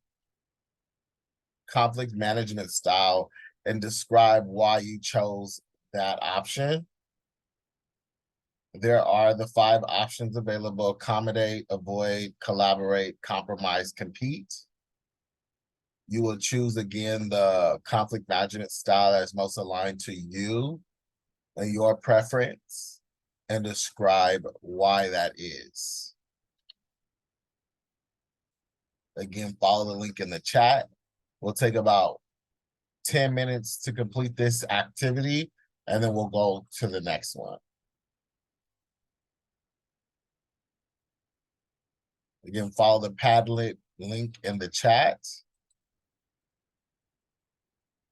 conflict management style and describe why you chose that option. There are the 5 options available: accommodate, avoid, collaborate, compromise, compete. You will choose again the conflict management style that's most aligned to you and your preference and describe why that is. Again, follow the link in the chat. We'll take about 10 minutes to complete this activity, and then we'll go to the next one. Again, follow the Padlet link in the chat.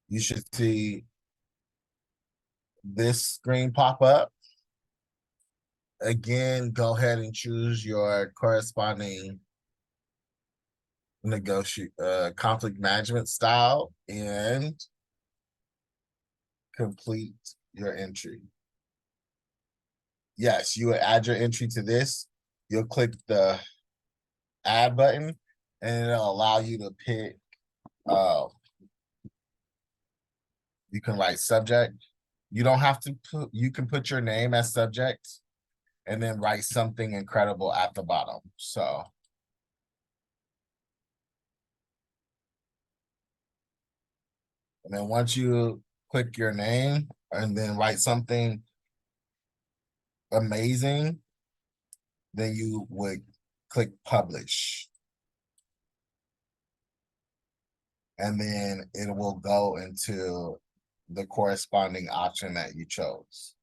You should see this screen pop up. Again, go ahead and choose your corresponding conflict management style and complete your entry. Yes, you will add your entry to this. You'll click the add button and it'll allow you to pick, you can write subject. You don't have to put, you can put your name as subject and then write something incredible at the bottom. So and then once you click your name and then write something amazing, then you would click publish. And then it will go into the corresponding option that you chose.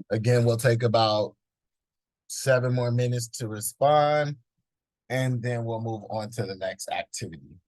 Again, we'll take about 7 more minutes to respond, and then we'll move on to the next activity.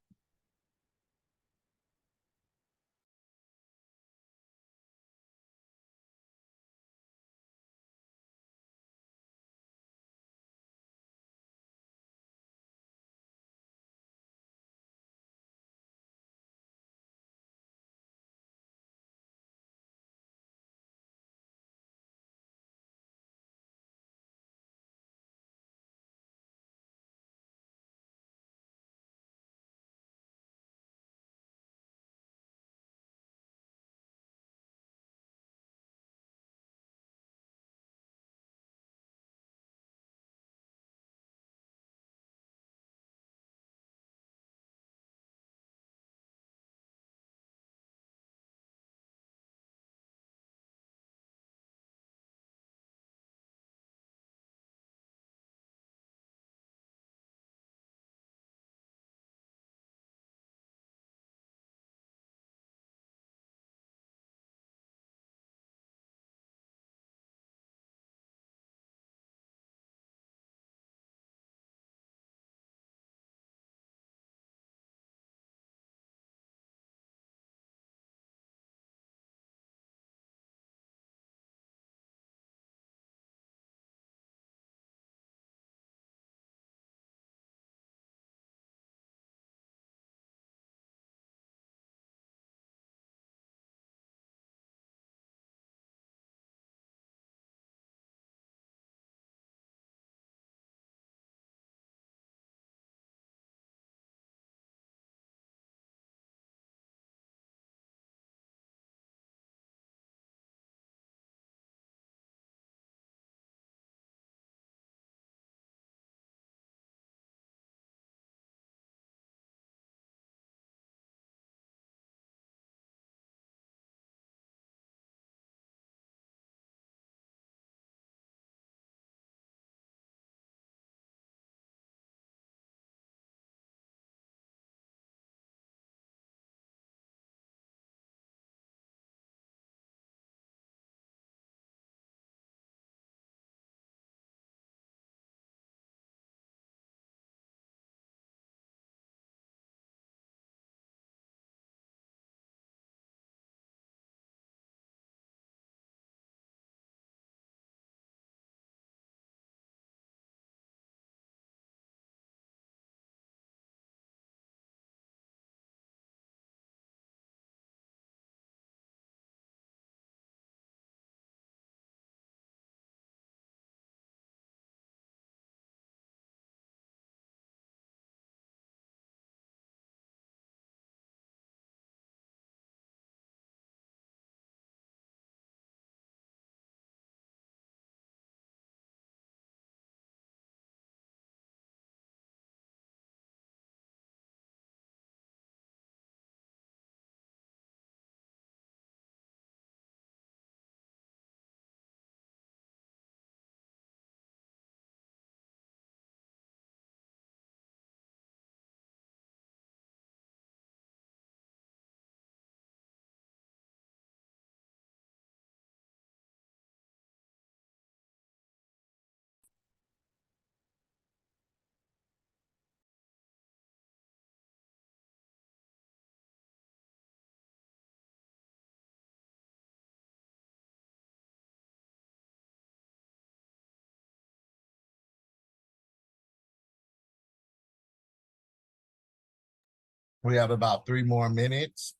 We have about 3 more minutes.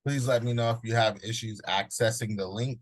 Please let me know if you have issues accessing the link.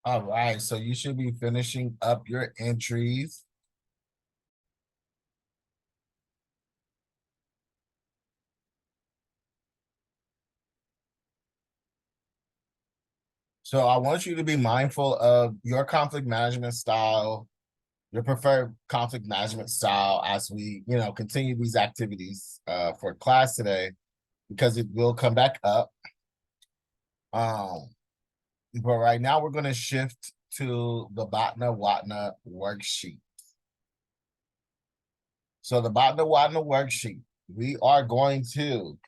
All right, so you should be finishing up your entries. So I want you to be mindful of your conflict management style, your preferred conflict management style as we, continue these activities for class today, because it will come back up. But right now we're going to shift to the Bhatna Watna worksheet. So the Bhatna Watna worksheet, we are going to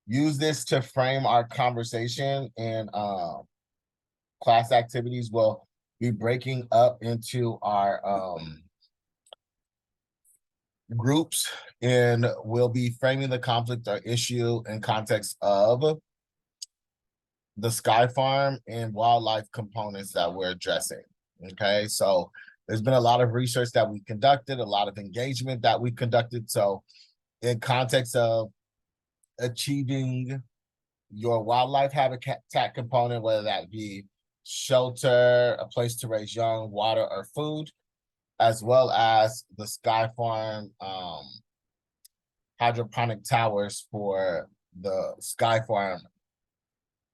use this to frame our conversation and class activities. Will be breaking up into our groups, and we'll be framing the conflict or issue in context of the Sky Farm and wildlife components that we're addressing. Okay, so there's been a lot of research that we conducted, a lot of engagement that we conducted. So in context of achieving your wildlife habitat component, whether that be shelter, a place to raise young, water, or food, as well as the Sky Farm hydroponic towers for the Sky Farm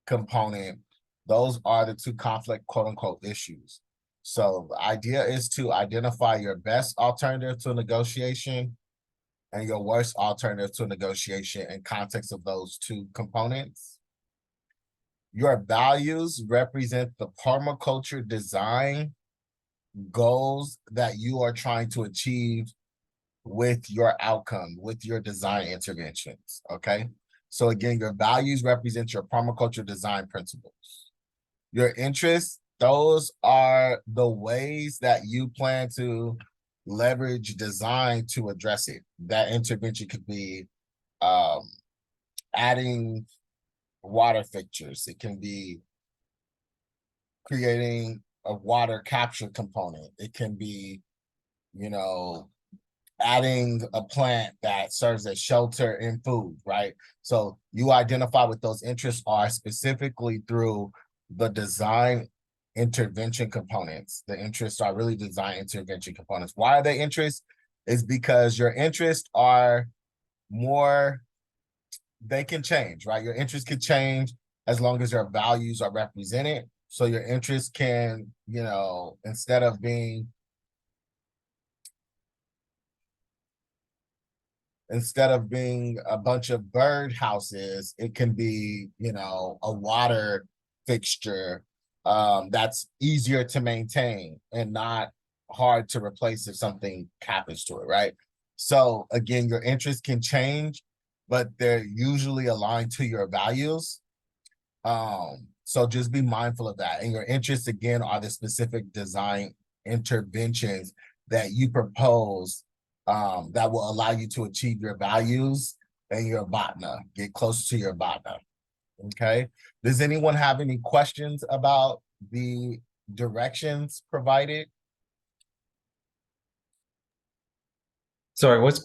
component, those are the two conflict quote unquote issues. So the idea is to identify your best alternative to negotiation and your worst alternative to negotiation in context of those two components. Your values represent the permaculture design goals that you are trying to achieve with your outcome, with your design interventions, okay? So again, your values represent your permaculture design principles. Your interests, those are the ways that you plan to leverage design to address it. That intervention could be adding water fixtures. It can be creating a water capture component. It can be, you know, adding a plant that serves as shelter and food, right? So you identify what those interests are specifically through the design intervention components. The interests are really design intervention components. Why are they interests? Is because your interests are more, they can change, right? Your interests can change as long as your values are represented. So your interests can, you know, instead of being a bunch of bird houses, it can be, you know, a water fixture that's easier to maintain and not hard to replace if something happens to it, right? So again, your interests can change, but they're usually aligned to your values. So just be mindful of that. And your interests, again, are the specific design interventions that you propose that will allow you to achieve your values and your BATNA, get close to your BATNA. Okay. Does anyone have any questions about the directions provided? Sorry, what's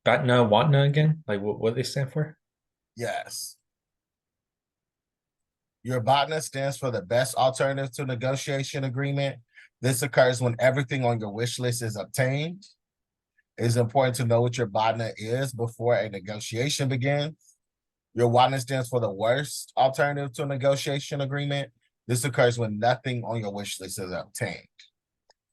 BATNA, WATNA again? Like what do they stand for? Yes. Your BATNA stands for the best alternative to negotiation agreement. This occurs when everything on your wish list is obtained. It is important to know what your BATNA is before a negotiation begins. Your WATNA stands for the worst alternative to a negotiation agreement. This occurs when nothing on your wish list is obtained.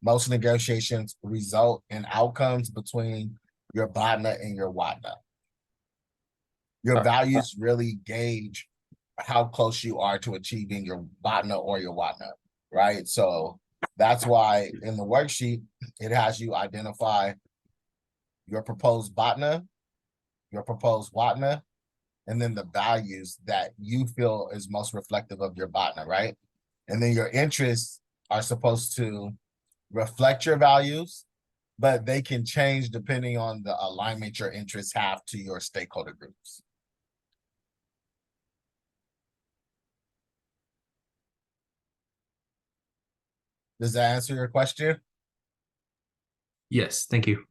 Most negotiations result in outcomes between your BATNA and your WATNA. Your values really gauge how close you are to achieving your BATNA or your WATNA, right? So that's why in the worksheet, it has you identify your proposed BATNA, your proposed WATNA, and then the values that you feel is most reflective of your BATNA, right? And then your interests are supposed to reflect your values, but they can change depending on the alignment your interests have to your stakeholder groups. Does that answer your question? Yes, thank you.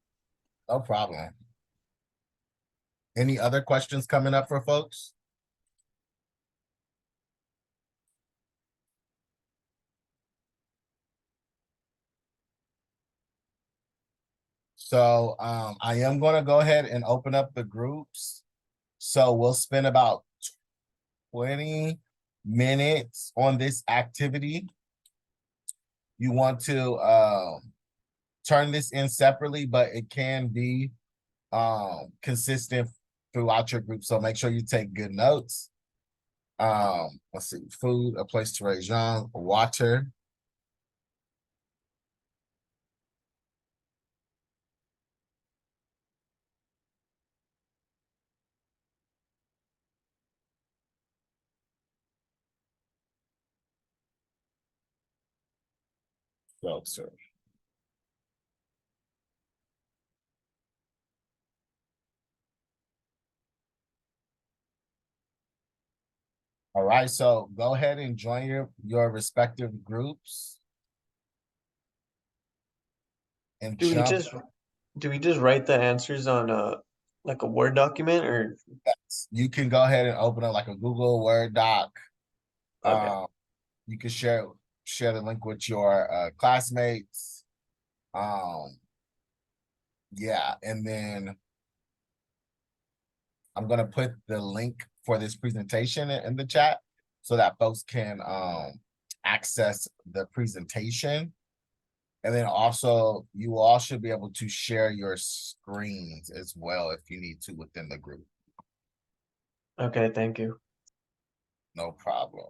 No problem. Any other questions coming up for folks? So I am going to go ahead and open up the groups. So we'll spend about 20 minutes on this activity. You want to turn this in separately, but it can be consistent throughout your group. So make sure you take good notes. Let's see, food, a place to raise young, water. Sir. All right, so go ahead and join your respective groups. And Do we just write the answers on like a Word document or you can go ahead and open up like a Google Word doc. okay. You can share the link with your classmates. Yeah, and then I'm gonna put the link for this presentation in the chat so that folks can access the presentation. And then also, you all should be able to share your screens as well if you need to within the group. Okay, thank you. No problem.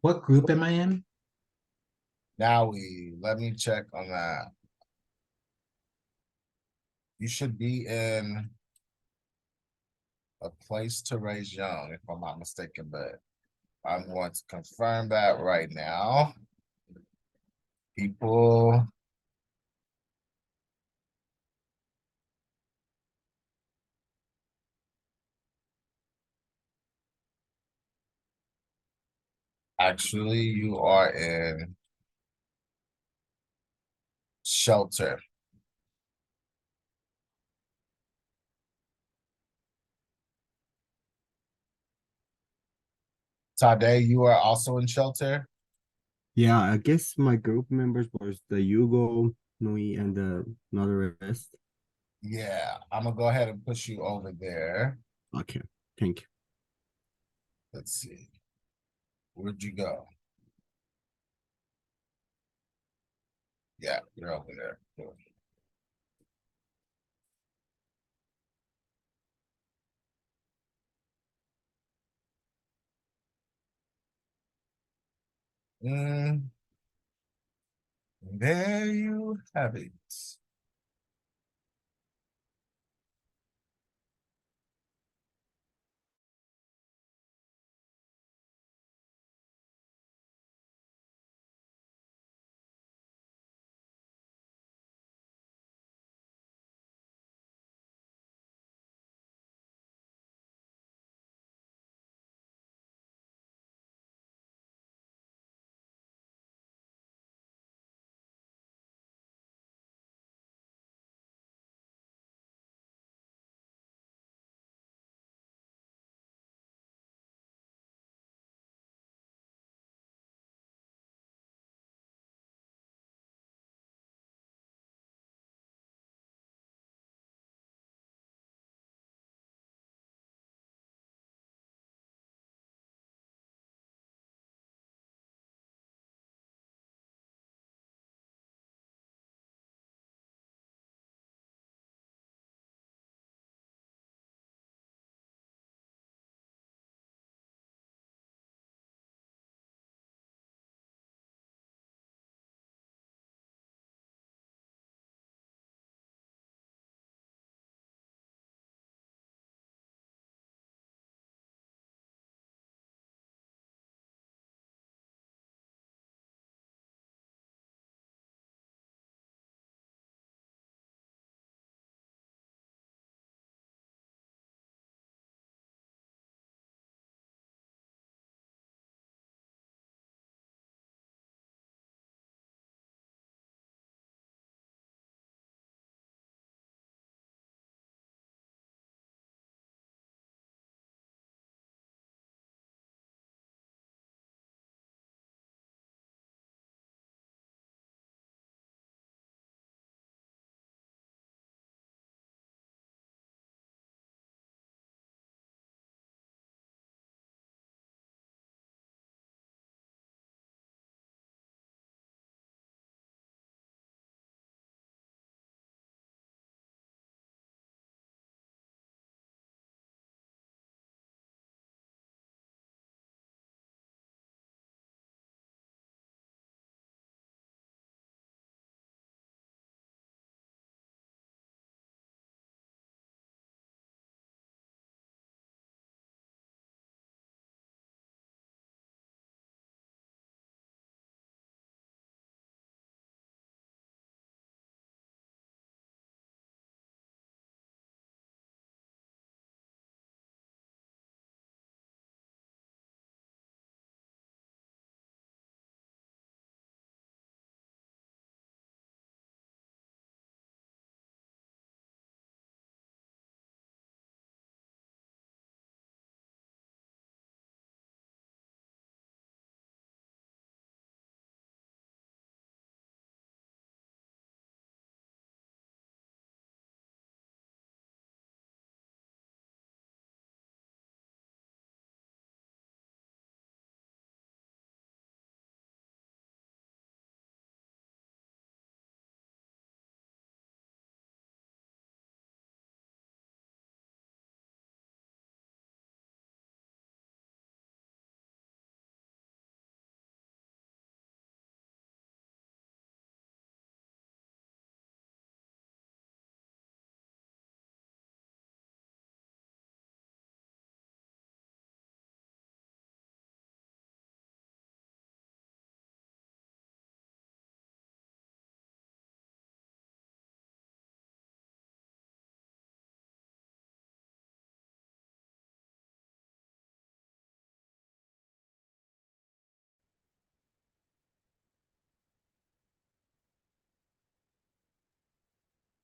What group am I in? Now let me check on that. You should be in a place to raise young, if I'm not mistaken, but I'm going to confirm that right now. People. Actually, you are in shelter. Tade, you are also in shelter? Yeah, I guess my group members was the Yugo, Nui, and the another rest. Yeah, I'm gonna go ahead and push you over there. Okay, thank you. Let's see. Where'd you go? Yeah, you're over there. Cool. There you have it.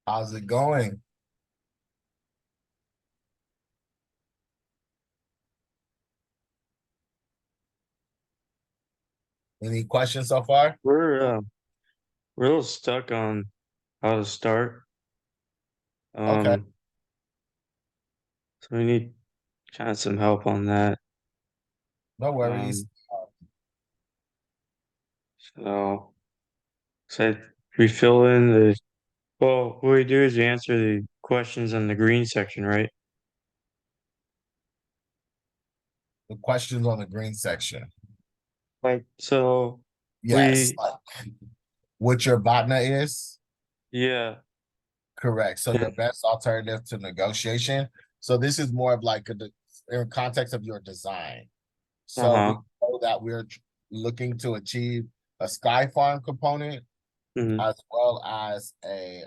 How's it going? Any questions so far? We're a little stuck on how to start. Okay. So we need kind of some help on that. No worries. So we fill in the, well, what we do is we answer the questions in the green section, right? The questions on the green section. Like, so Yes, we, like what your botnet is. yeah, Correct. So your best alternative to negotiation. So this is more of like in context of your design. So we know that we're looking to achieve a sky farm component as well as a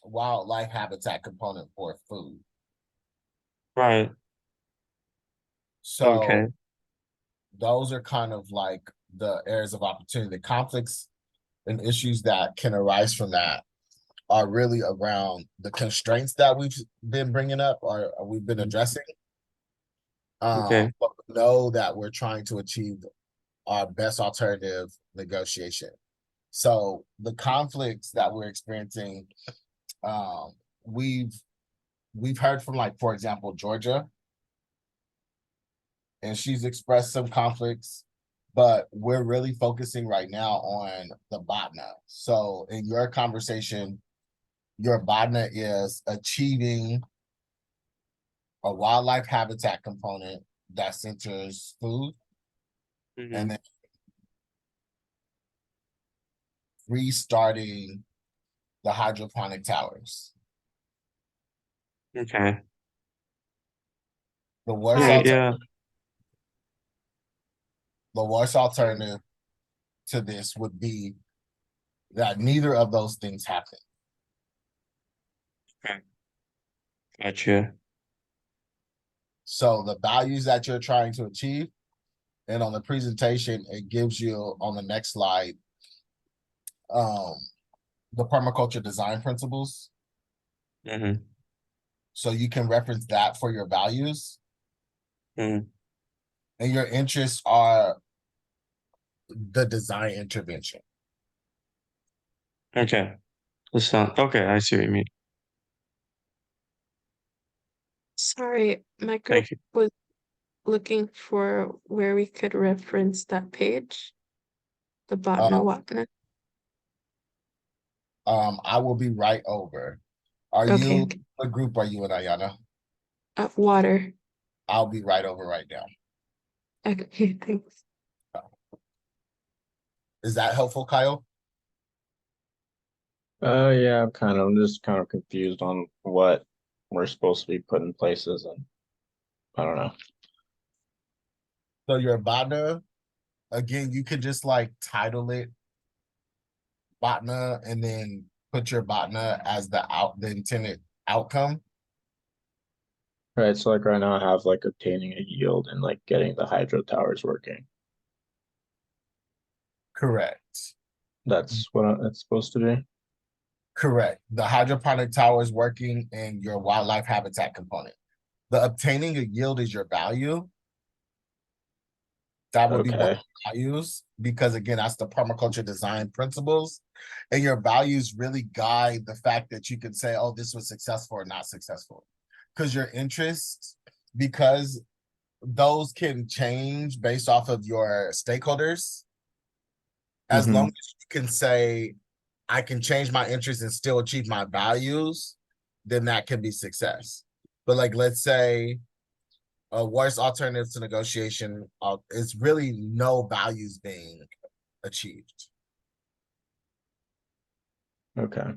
wildlife habitat component for food. right. So Okay. those are kind of like the areas of opportunity. The conflicts and issues that can arise from that are really around the constraints that we've been bringing up or we've been addressing. Okay. But we know that we're trying to achieve our best alternative negotiation. So the conflicts that we're experiencing, we've heard from, like, for example, Georgia, and she's expressed some conflicts, but we're really focusing right now on the botnet. So in your conversation, your botnet is achieving a wildlife habitat component that centers food and then restarting the hydroponic towers. Okay. The worst Yeah, alternative, the worst alternative to this would be that neither of those things happen. Okay. Gotcha. So the values that you're trying to achieve, and on the presentation, it gives you on the next slide, the permaculture design principles. So you can reference that for your values. And your interests are the design intervention. Okay. Okay, I see what you mean. Sorry, my group was looking for where we could reference that page, the botnet Wapnet. I will be right over. Are you, what group are you in, Ayana? Water. I'll be right over right now. Okay, thanks. Is that helpful, Kyle? Yeah, I'm just kind of confused on what we're supposed to be putting places, and I don't know. So your botnet, again, you could just like title it botnet and then put your botnet as the intended outcome. Right, so like right now I have like obtaining a yield and like getting the hydro towers working. Correct. That's what it's supposed to be. Correct. The hydroponic tower is working and your wildlife habitat component. The obtaining a yield is your value. That would be what values, because again, that's the permaculture design principles. And your values really guide the fact that you can say, oh, this was successful or not successful. Because your interests, because those can change based off of your stakeholders. As long as you can say, I can change my interests and still achieve my values, then that can be success. But like, let's say a worst alternative to negotiation is really no values being achieved. Okay.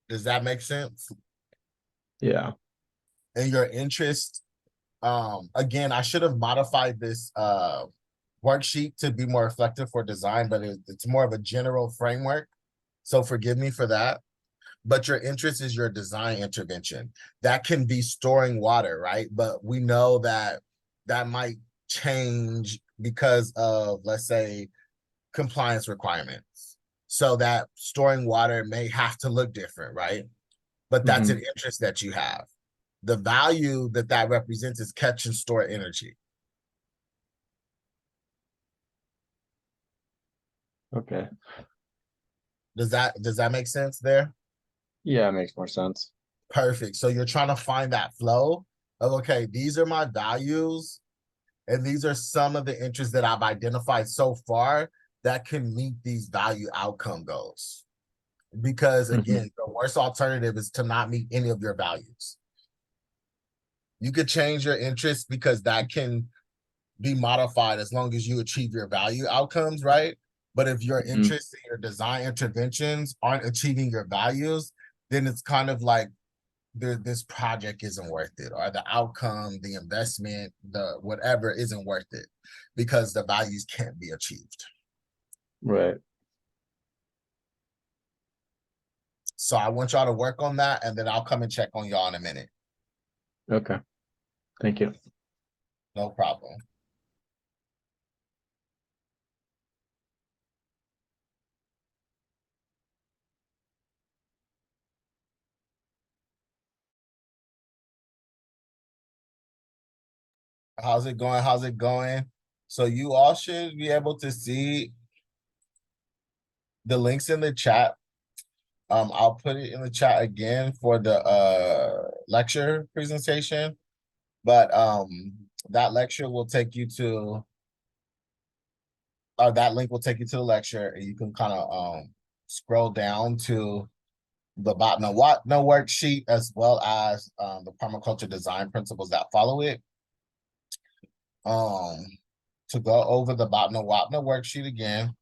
Does that make sense? Yeah. And your interest, again, I should have modified this worksheet to be more effective for design, but it's more of a general framework. So forgive me for that. But your interest is your design intervention. That can be storing water, right? But we know that that might change because of, let's say, compliance requirements. So that storing water may have to look different, right? but that's Mhm. an interest that you have. The value that that represents is catch and store energy. Okay. Does that make sense there? Yeah, it makes more sense. Perfect. So you're trying to find that flow of, okay, these are my values, and these are some of the interests that I've identified so far that can meet these value outcome goals. Because again, the worst alternative is to not meet any of your values. You could change your interests because that can be modified as long as you achieve your value outcomes, right? But if your interests and your design interventions aren't achieving your values, then it's kind of like this project isn't worth it, or the outcome, the investment, the whatever isn't worth it because the values can't be achieved. Right. So I want y'all to work on that, and then I'll come and check on y'all in a minute. Okay. Thank you. No problem. How's it going? How's it going? So you all should be able to see the links in the chat. I'll put it in the chat again for the lecture presentation, but that lecture will take you to that link will take you to the lecture, and you can kind of scroll down to the Botna Watna worksheet as well as the permaculture design principles that follow it. To go over the Botna Watna worksheet again,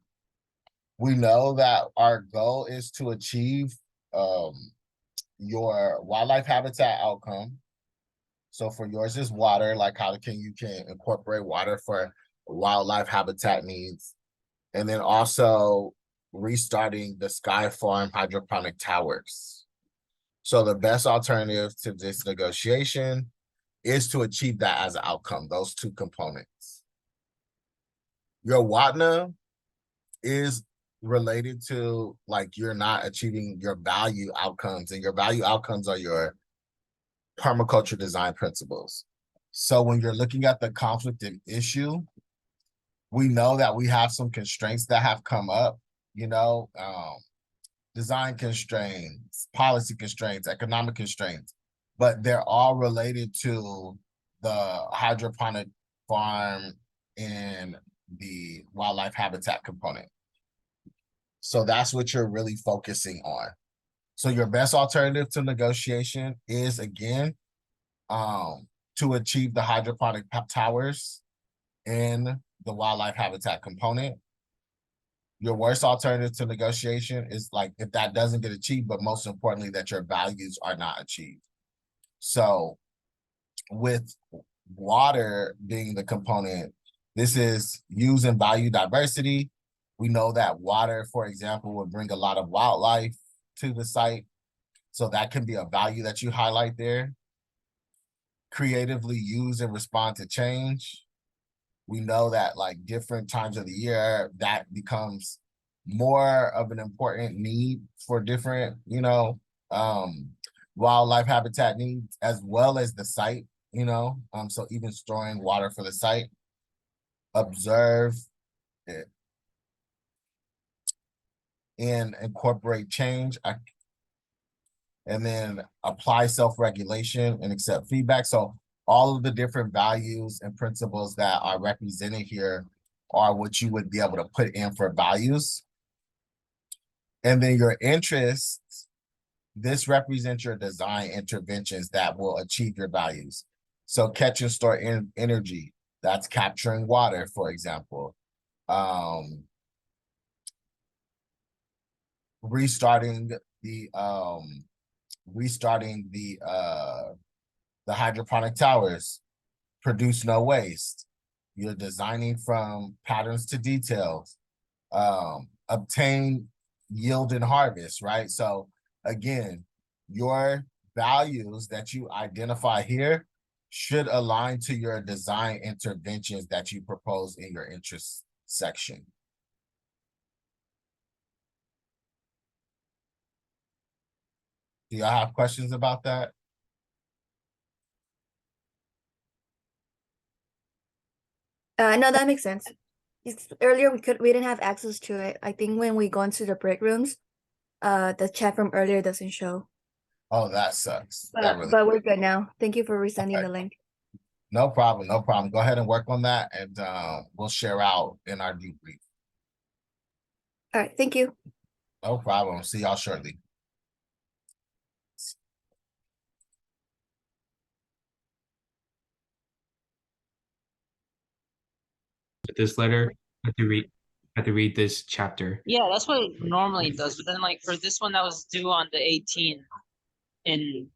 we know that our goal is to achieve your wildlife habitat outcome. So for yours is water, like how you can incorporate water for wildlife habitat needs. And then also restarting the Sky Farm hydroponic towers. So the best alternative to this negotiation is to achieve that as an outcome, those two components. Your WATNA is related to like you're not achieving your value outcomes, and your value outcomes are your permaculture design principles. So when you're looking at the conflict and issue, we know that we have some constraints that have come up, you know, design constraints, policy constraints, economic constraints, but they're all related to the hydroponic farm and the wildlife habitat component. So that's what you're really focusing on. So your best alternative to negotiation is, again, to achieve the hydroponic towers and the wildlife habitat component. Your worst alternative to negotiation is like if that doesn't get achieved, but most importantly, that your values are not achieved. So with water being the component, this is use and value diversity. We know that water, for example, would bring a lot of wildlife to the site. So that can be a value that you highlight there. Creatively use and respond to change. We know that like different times of the year, that becomes more of an important need for different, you know, wildlife habitat needs, as well as the site, you know, so even storing water for the site. Observe it and incorporate change, and then apply self-regulation and accept feedback. So all of the different values and principles that are represented here are what you would be able to put in for values. And then your interests, this represents your design interventions that will achieve your values. So catch and store energy, that's capturing water, for example. Restarting the hydroponic towers, produce no waste. You're designing from patterns to details. Obtain yield and harvest, right? So again, your values that you identify here should align to your design interventions that you propose in your interest section. Do y'all have questions about that? No, that makes sense. Earlier we didn't have access to it. I think when we go into the break rooms, the chat from earlier doesn't show. Oh, that sucks. That really. But we're good now. Thank you for resending Okay. the link. No problem, no problem. Go ahead and work on that, and we'll share out in our debrief. All right, thank you. No problem. See y'all shortly. This letter, I have to read this chapter. Yeah, that's what it normally does. But then, like for this one that was due on the 18th in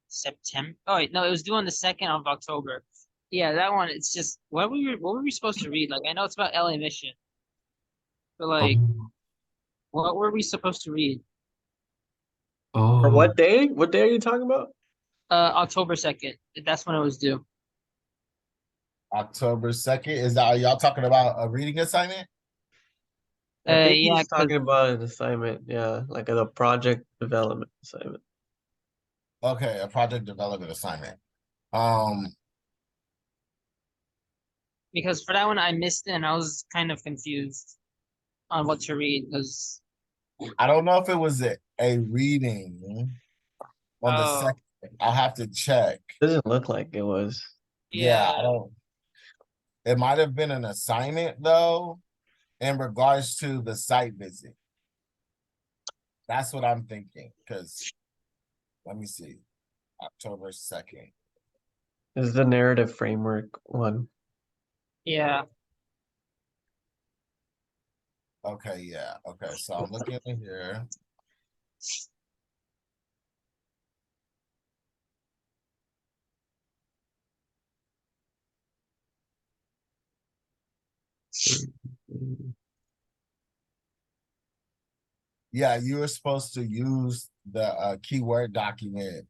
September. Oh wait, no, it was due on the 2nd of October. Yeah, that one. It's just what were we supposed to read? Like I know it's about LA mission, but like what were we supposed to read? Oh, For what day? What day are you talking about? October 2nd. That's when it was due. October 2nd. Is that, are y'all talking about a reading assignment? I think Yeah, he's talking about an assignment, yeah, like a project development assignment. Okay, a project development assignment. because for that one I missed it and I was kind of confused on what to read because I don't know if it was a reading on the Oh. second. I'll have to check. Doesn't look like it was. Yeah, I don't. It might have been an assignment though, in regards to the site visit. That's what I'm thinking. Because let me see, October 2nd. This is the narrative framework one. Yeah. Okay, yeah. Okay, so I'm looking in here. Yeah, you were supposed to use the keyword document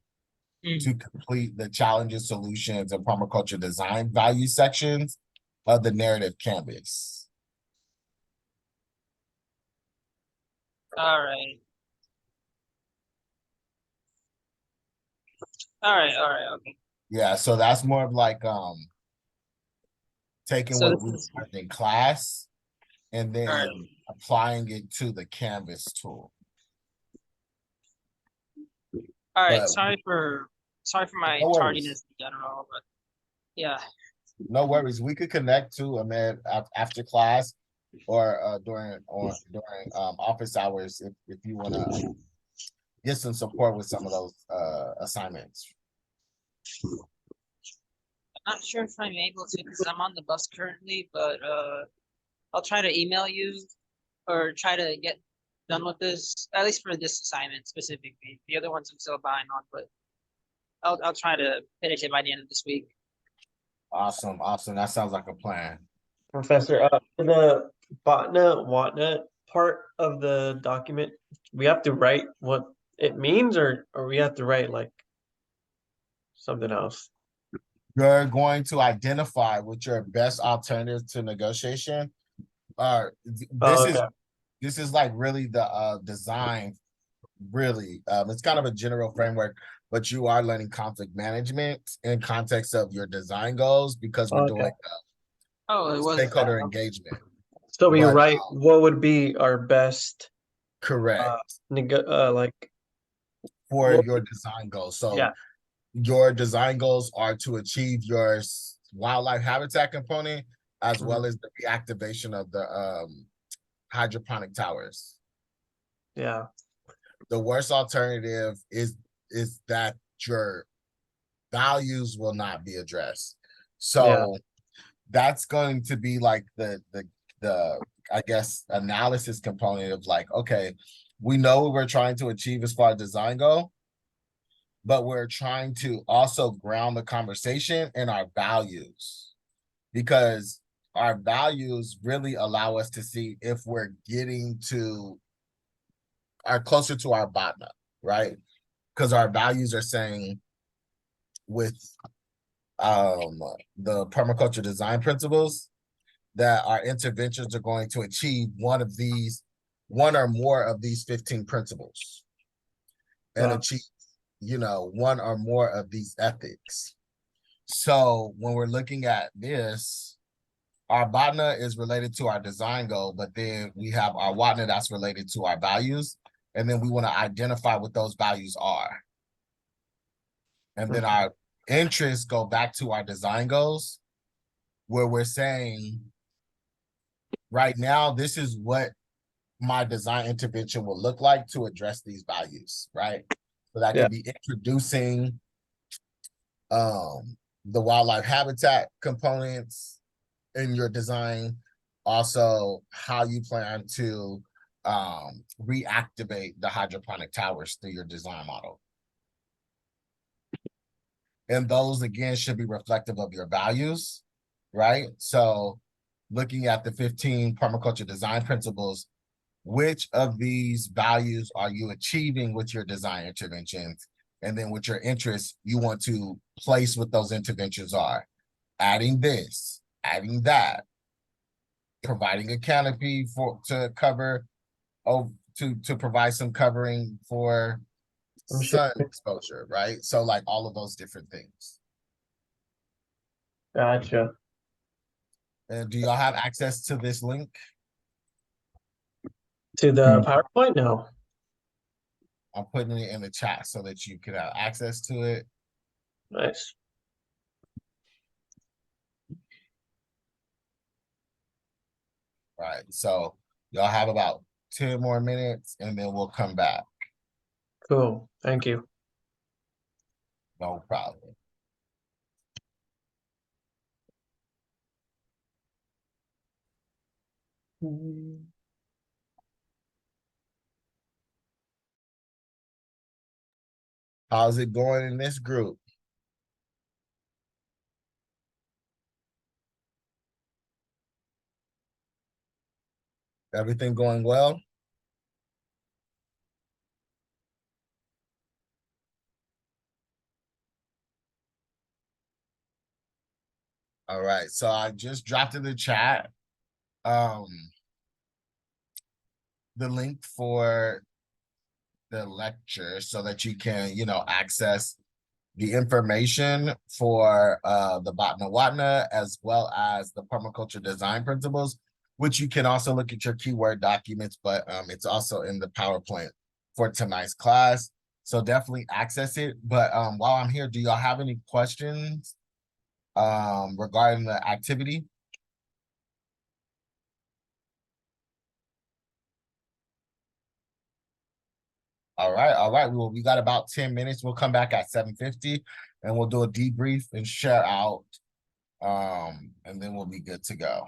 to complete the challenges, solutions, and permaculture design value sections of the narrative canvas. All right. Okay. Yeah, so that's more of like taking So what this we is learned in class and then Alright. applying it to the canvas tool. all right. But Sorry for my no worries. tardiness in general, but yeah. No worries. We could connect to Ahmed after class or during office hours if you want to get some support with some of those assignments. I'm not sure if I'm able to because I'm on the bus currently, but I'll try to email you or try to get done with this, at least for this assignment specifically. The other ones I'm still behind on, but I'll try to finish it by the end of this week. Awesome, awesome. That sounds like a plan. Professor, the botnet, whatnet part of the document, we have to write what it means or we have to write like something else? You're going to identify what your best alternative to negotiation are. This is like really the design, really. It's kind of a general framework, but you are learning conflict management in context of your design goals because we're doing it was stakeholder engagement. So we write what would be our best correct like for your design goals. So yeah. Your design goals are to achieve your wildlife habitat component as well as the reactivation of the hydroponic towers. Yeah. The worst alternative is that your values will not be addressed. So that's going to be like the I guess analysis component of like, okay, we know what we're trying to achieve as far as design goal, but we're trying to also ground the conversation in our values because our values really allow us to see if we're getting to closer to our bottom, right? Because our values are saying with the permaculture design principles that our interventions are going to achieve one or more of these 15 principles. and achieve, one or more of these ethics. So when we're looking at this, our Bhatna is related to our design goal, but then we have our Watna that's related to our values. And then we want to identify what those values are. And then our interests go back to our design goals, where we're saying, right now, this is what my design intervention will look like to address these values, right? So that can be introducing the wildlife habitat components in your design, also how you plan to reactivate the hydroponic towers through your design model. And those, again, should be reflective of your values, right? So looking at the 15 permaculture design principles, which of these values are you achieving with your design interventions? And then with your interests, you want to place what those interventions are. Adding this, adding that, providing a canopy to cover, to provide some covering for sun exposure, right? So like all of those different things. Gotcha. And do y'all have access to this link? To the PowerPoint? No. I'm putting it in the chat so that you can have access to it. Nice. Right. So y'all have about 10 more minutes and then we'll come back. Cool. Thank you. No problem. How's it going in this group? Everything going well? All right, so I just dropped in the chat the link for the lecture so that you can, access the information for the Bhatna Watna, as well as the permaculture design principles, which you can also look at your keyword documents, but it's also in the PowerPoint for tonight's class. So definitely access it. But while I'm here, do y'all have any questions regarding the activity? All right, all right. Well, we got about 10 minutes. We'll come back at 7:50 and we'll do a debrief and share out. And then we'll be good to go.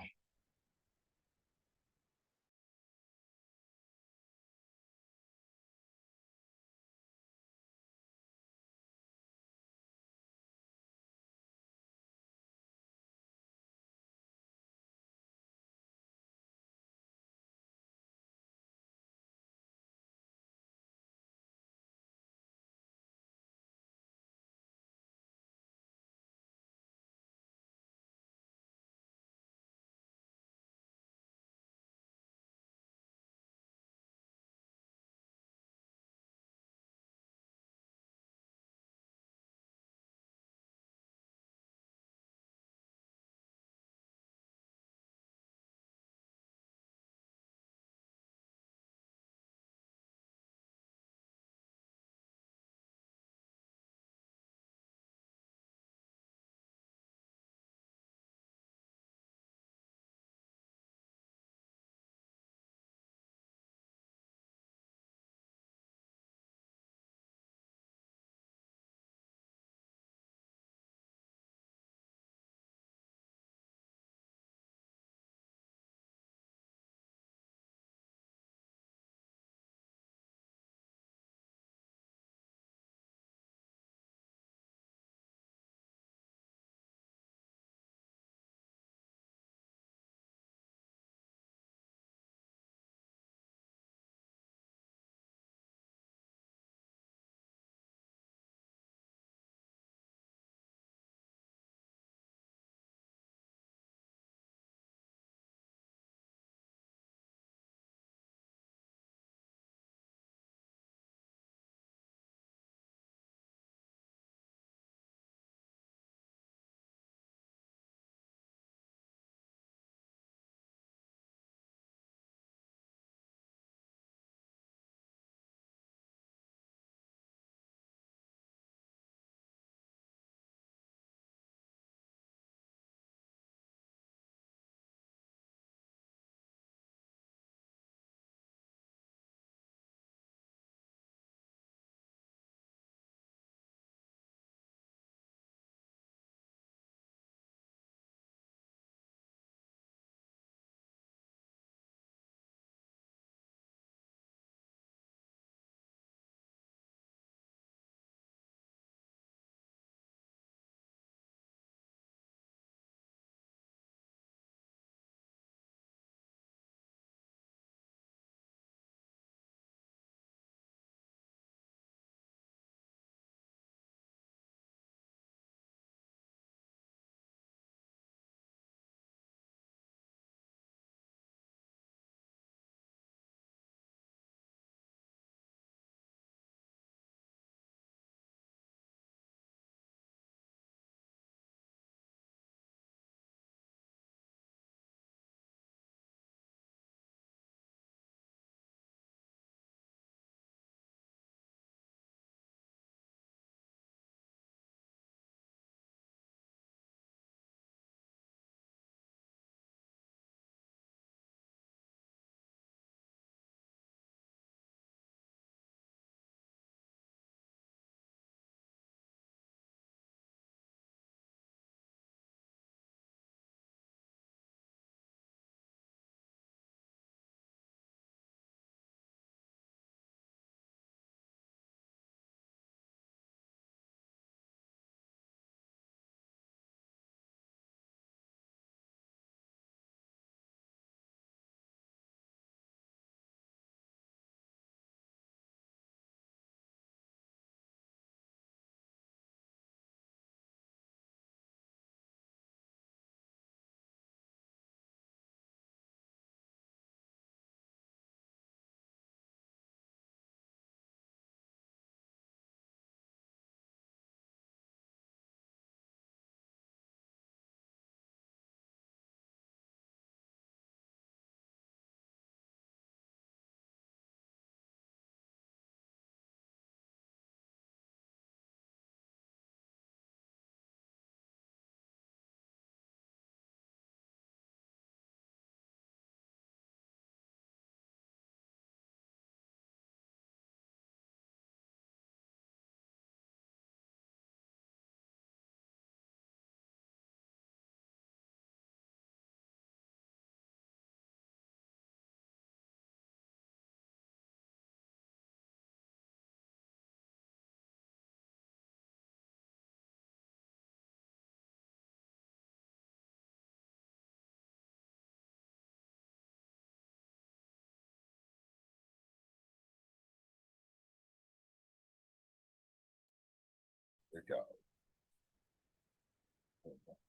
There we go.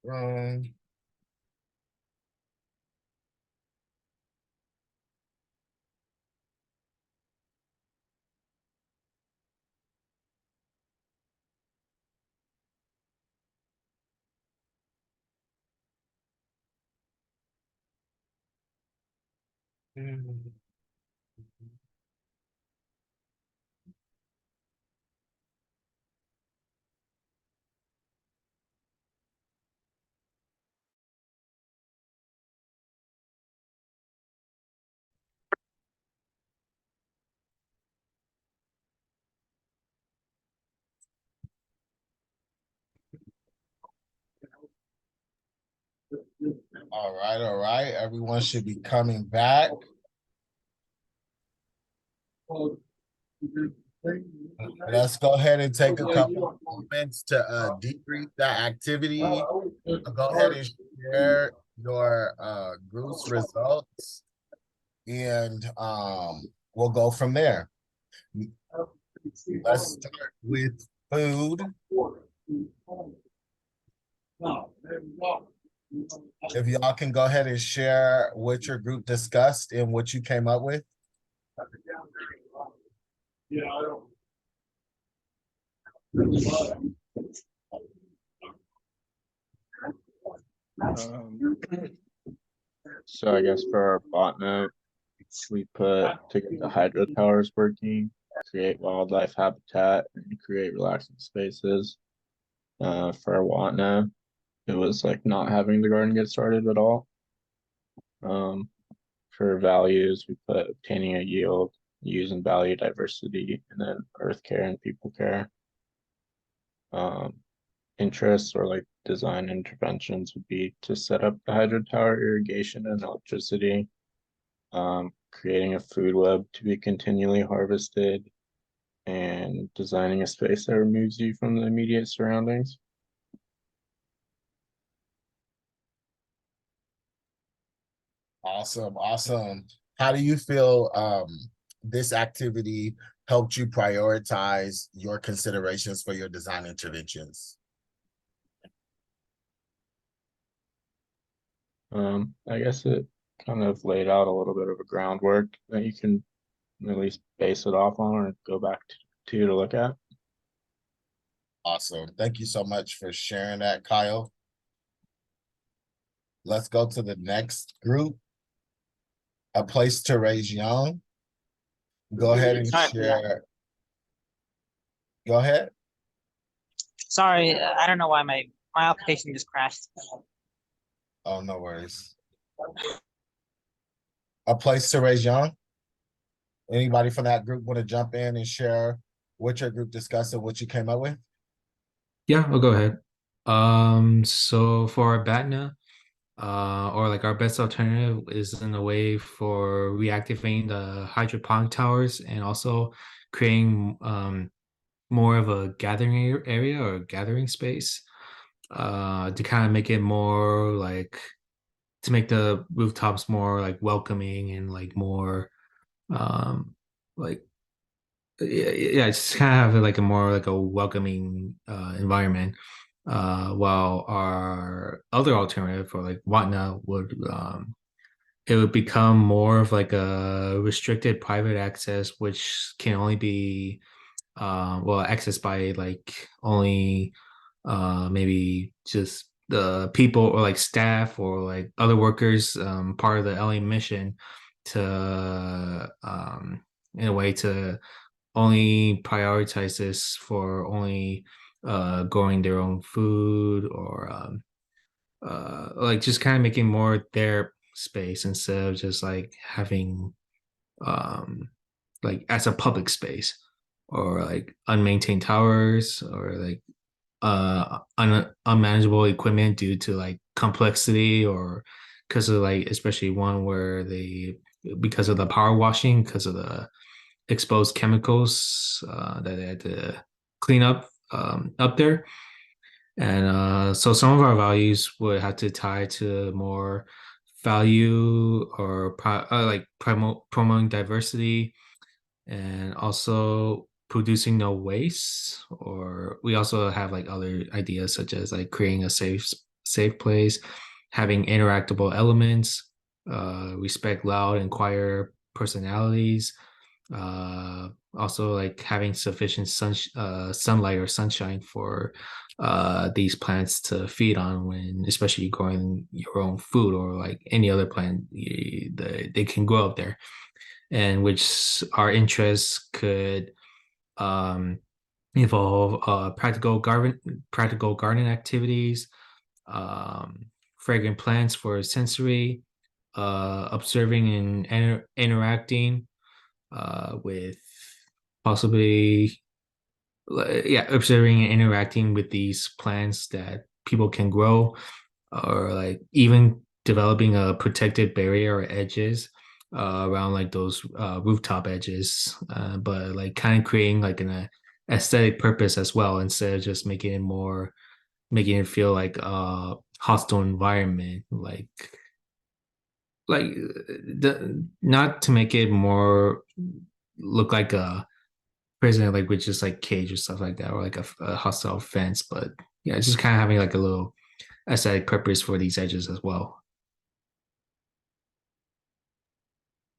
Run. All right. Everyone should be coming back. Let's go ahead and take a couple moments to debrief that activity. Go ahead and share your group's results, and we'll go from there. Let's start with food. If y'all can go ahead and share what your group discussed and what you came up with. So I guess for our botnet, we put to get the hydro towers working, create wildlife habitat, and create relaxing spaces. For our Watna, it was like not having the garden get started at all. For values, we put obtaining a yield, use and value diversity, and then earth care and people care. Interests or like design interventions would be to set up the hydro tower, irrigation, and electricity. Creating a food web to be continually harvested, and designing a space that removes you from the immediate surroundings. Awesome. How do you feel this activity helped you prioritize your considerations for your design interventions? I guess it kind of laid out a little bit of a groundwork that you can at least base it off on or go back to look at. Awesome. Thank you so much for sharing that, Kyle. Let's go to the next group. A place to raise young. Go ahead and share. Go ahead. Sorry, I don't know why my application just crashed. Oh, no worries. A place to raise young. Anybody from that group want to jump in and share what your group discussed and what you came up with? Yeah, I'll go ahead. So for our BATNA, or like our best alternative is in a way for reactivating the hydroponic towers and also creating more of a gathering area or gathering space to kind of make it more like to make the rooftops more like welcoming and like more like yeah, just kind of have like a more like a welcoming environment. While our other alternative for like Whatnot would it would become more of like a restricted private access, which can only be well accessed by like only maybe just the people or like staff or like other workers part of the LA mission to in a way to only prioritize this for only growing their own food or like just kind of making more their space instead of just like having um like as a public space or like unmaintained towers or like unmanageable equipment due to like complexity or because of like especially one where they because of the power washing because of the exposed chemicals that they had to clean up there. And so some of our values would have to tie to more value or like promoting diversity and also producing no waste, or we also have like other ideas such as like creating a safe place, having interactable elements, respect loud and quiet personalities, uh also like having sufficient sunlight or sunshine for these plants to feed on, when especially growing your own food or like any other plant they can grow up there, and which our interests could um involve practical garden activities, um fragrant plants for sensory, observing and interacting with possibly yeah, observing and interacting with these plants that people can grow, or like even developing a protected barrier or edges around like those rooftop edges, but like kind of creating like an aesthetic purpose as well, instead of just making it feel like a hostile environment, like the not to make it more look like a prison, like with just like cage or stuff like that, or like a hostile fence, but yeah, it's just kind of having like a little aesthetic purpose for these edges as well.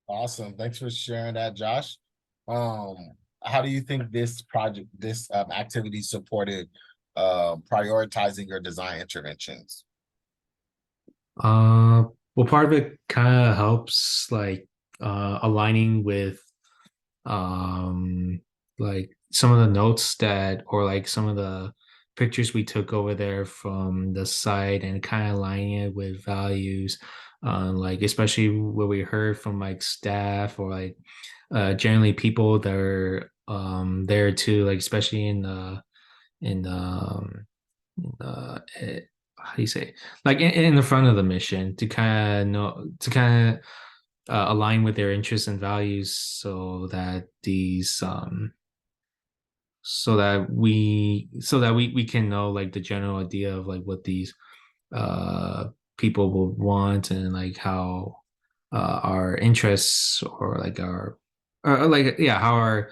Awesome. Thanks for sharing that, Josh. Um, how do you think this activity supported prioritizing your design interventions? Well, part of it kind of helps like aligning with um like some of the notes that, or like some of the pictures we took over there from the site, and kind of aligning it with values, like especially what we heard from like staff, or like generally people that are there too, like especially in how do you say, like in the front of the mission, to kind of know, to kind of align with their interests and values, so that we can know like the general idea of like what these uh people will want, and like how our interests, or like our, or like yeah, how our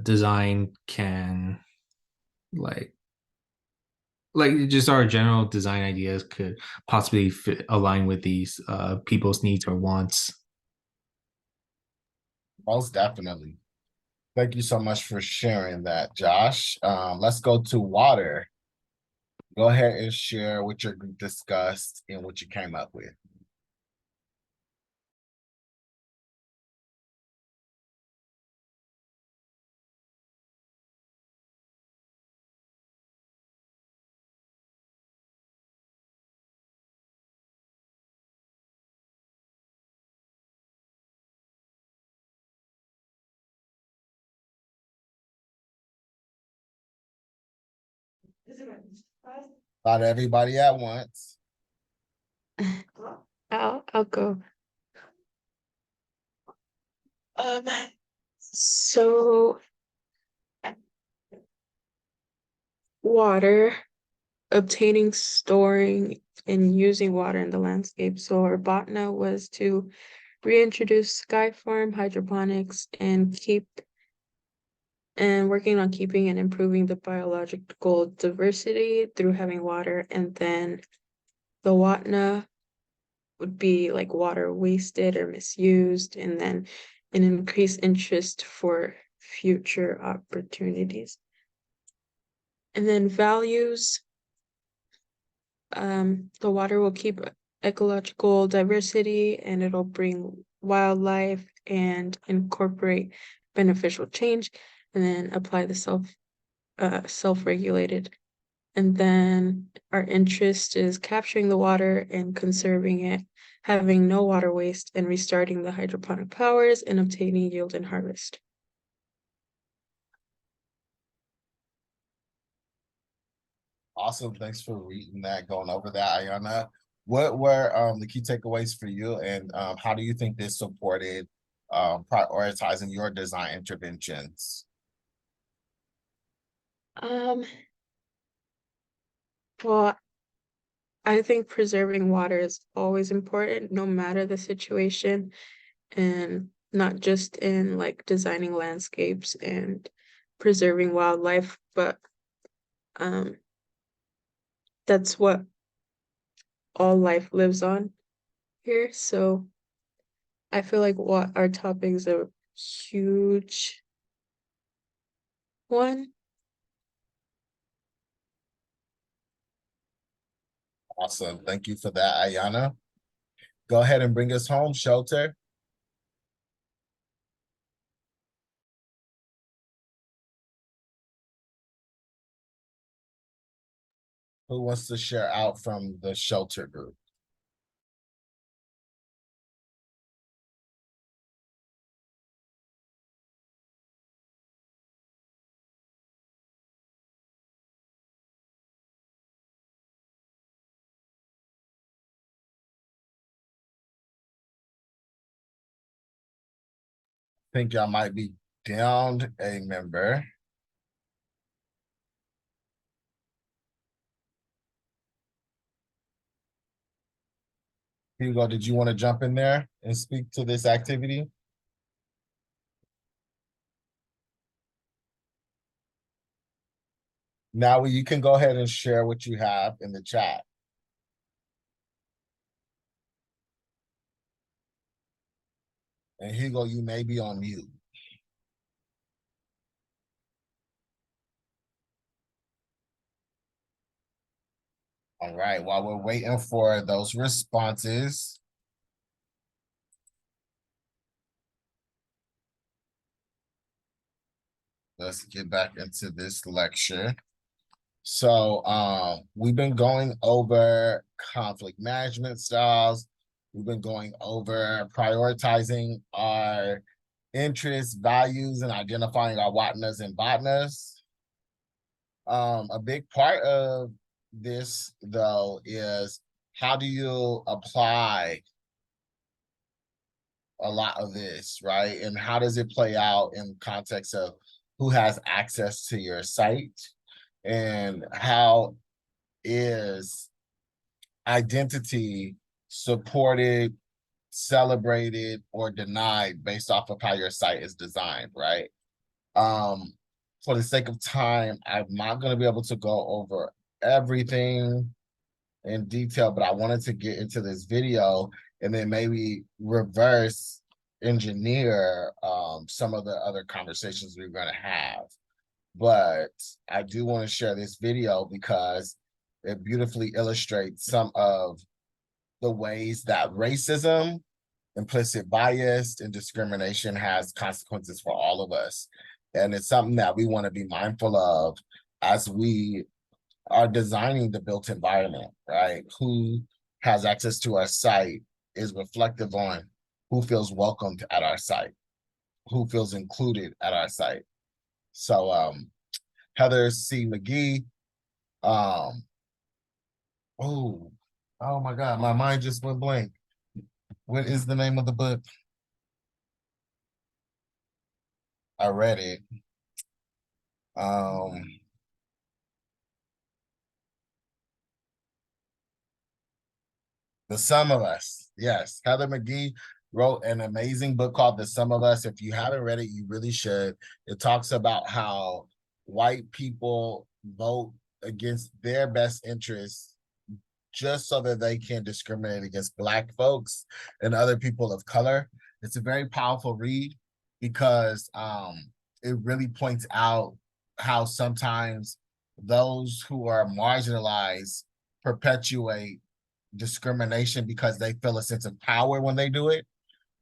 design can like just our general design ideas could possibly align with these people's needs or wants. Most definitely. Thank you so much for sharing that, Josh. Let's go to Water. Go ahead and share what your group discussed and what you came up with. Not everybody at once. I'll go. Um, so water, obtaining, storing, and using water in the landscape. So our botna was to reintroduce sky farm hydroponics and working on keeping and improving the biological diversity through having water. And then the watna would be like water wasted or misused, and then an increased interest for future opportunities. And then values, the water will keep ecological diversity, and it'll bring wildlife and incorporate beneficial change, and then apply the self-regulated. And then our interest is capturing the water and conserving it, having no water waste, and restarting the hydroponic powers and obtaining yield and harvest. Awesome. Thanks for reading that, going over that, Ayana. What were the key takeaways for you, and how do you think this supported prioritizing your design interventions? Well, I think preserving water is always important, no matter the situation. And not just in like designing landscapes and preserving wildlife, but that's what all life lives on here. So I feel like what our topic is a huge one. Awesome. Thank you for that, Ayana. Go ahead and bring us home, Shelter. Who wants to share out from the Shelter group? Think y'all might be downed a member. Hugo, did you want to jump in there and speak to this activity? Now you can go ahead and share what you have in the chat. And Hugo, you may be on mute. All right, while we're waiting for those responses, let's get back into this lecture. So we've been going over conflict management styles. We've been going over prioritizing our interests, values, and identifying our watnas and botnas. A big part of this, though, is how do you apply a lot of this, right? And how does it play out in context of who has access to your site, and how is identity supported, celebrated, or denied based off of how your site is designed, right? For the sake of time, I'm not going to be able to go over everything in detail, but I wanted to get into this video and then maybe reverse engineer some of the other conversations we're going to have. But I do want to share this video because it beautifully illustrates some of the ways that racism, implicit bias, and discrimination has consequences for all of us. And it's something that we want to be mindful of as we are designing the built environment, right? Who has access to our site is reflective on who feels welcomed at our site, who feels included at our site. So Heather C. McGee, oh my God, my mind just went blank. What is the name of the book? I read it. The Sum of Us. Yes, Heather McGee wrote an amazing book called The Sum of Us. If you haven't read it, you really should. It talks about how white people vote against their best interests just so that they can discriminate against Black folks and other people of color. It's a very powerful read because it really points out how sometimes those who are marginalized perpetuate discrimination because they feel a sense of power when they do it.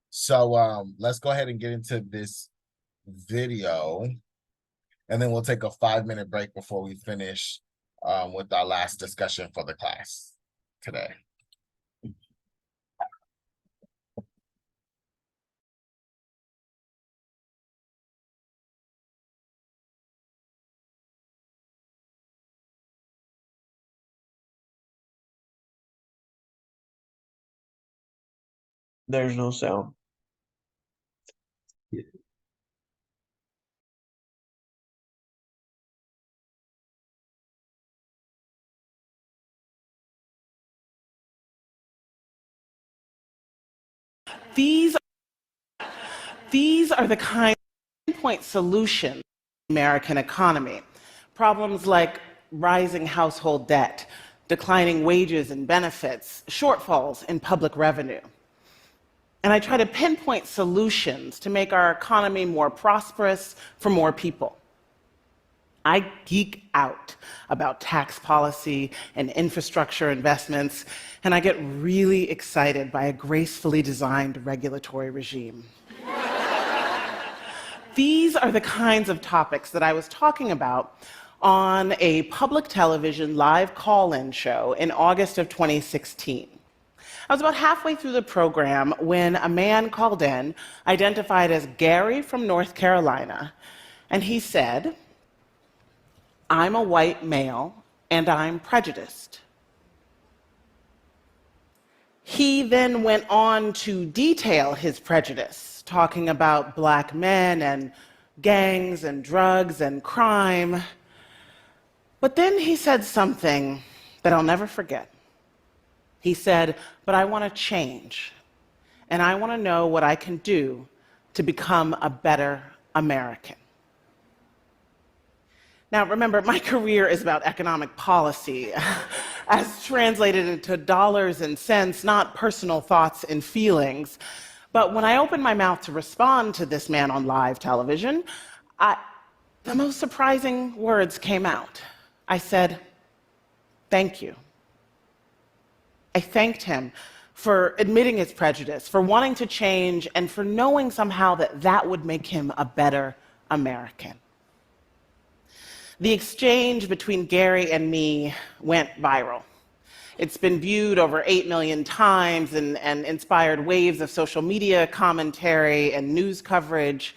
So let's go ahead and get into this video, and then we'll take a 5-minute break before we finish with our last discussion for the class today. There's no sound. These These are the kind of pinpoint solutions in the American economy. Problems like rising household debt, declining wages and benefits, shortfalls in public revenue. And I try to pinpoint solutions to make our economy more prosperous for more people. I geek out about tax policy and infrastructure investments, and I get really excited by a gracefully designed regulatory regime. These are the kinds of topics that I was talking about on a public television live call-in show in August of 2016. I was about halfway through the program when a man called in, identified as Gary from North Carolina, and he said, "I'm a white male and I'm prejudiced." He then went on to detail his prejudice, talking about black men and gangs and drugs and crime. But then he said something that I'll never forget. He said, "But I want to change, and I want to know what I can do to become a better American." Now, remember, my career is about economic policy, as translated into dollars and cents, not personal thoughts and feelings. But when I opened my mouth to respond to this man on live television, the most surprising words came out. I said, "Thank you." I thanked him for admitting his prejudice, for wanting to change, and for knowing somehow that that would make him a better American. The exchange between Gary and me went viral. It's been viewed over 8 million times and inspired waves of social media commentary and news coverage.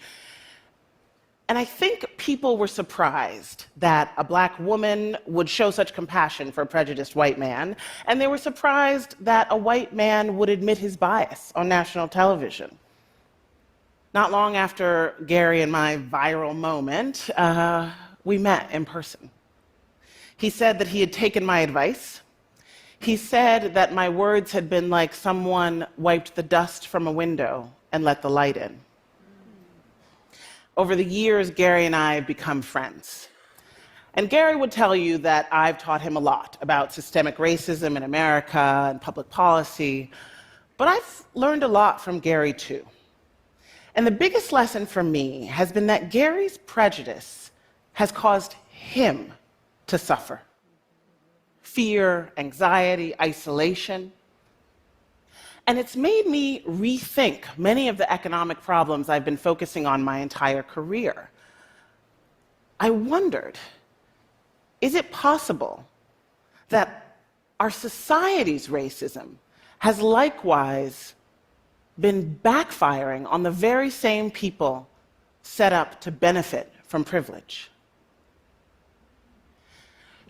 And I think people were surprised that a black woman would show such compassion for a prejudiced white man, and they were surprised that a white man would admit his bias on national television. Not long after Gary and my viral moment, we met in person. He said that he had taken my advice. He said that my words had been like someone wiped the dust from a window and let the light in. Over the years, Gary and I have become friends. And Gary would tell you that I've taught him a lot about systemic racism in America and public policy, but I've learned a lot from Gary too. And the biggest lesson for me has been that Gary's prejudice has caused him to suffer. Fear, anxiety, isolation. And it's made me rethink many of the economic problems I've been focusing on my entire career. I wondered, is it possible that our society's racism has likewise been backfiring on the very same people set up to benefit from privilege?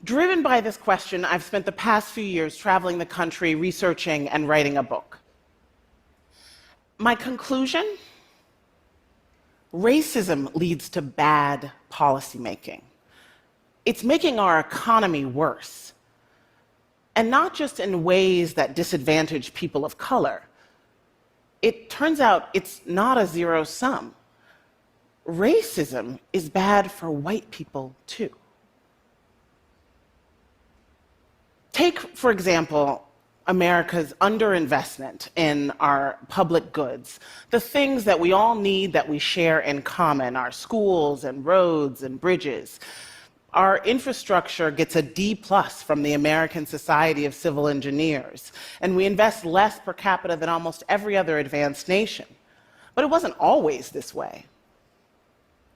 Driven by this question, I've spent the past few years traveling the country, researching and writing a book. My conclusion? Racism leads to bad policymaking. It's making our economy worse. And not just in ways that disadvantage people of color. It turns out it's not a zero sum. Racism is bad for white people too. Take, for example, America's underinvestment in our public goods, the things that we all need that we share in common, our schools and roads and bridges. Our infrastructure gets a D+ from the American Society of Civil Engineers, and we invest less per capita than almost every other advanced nation. But it wasn't always this way.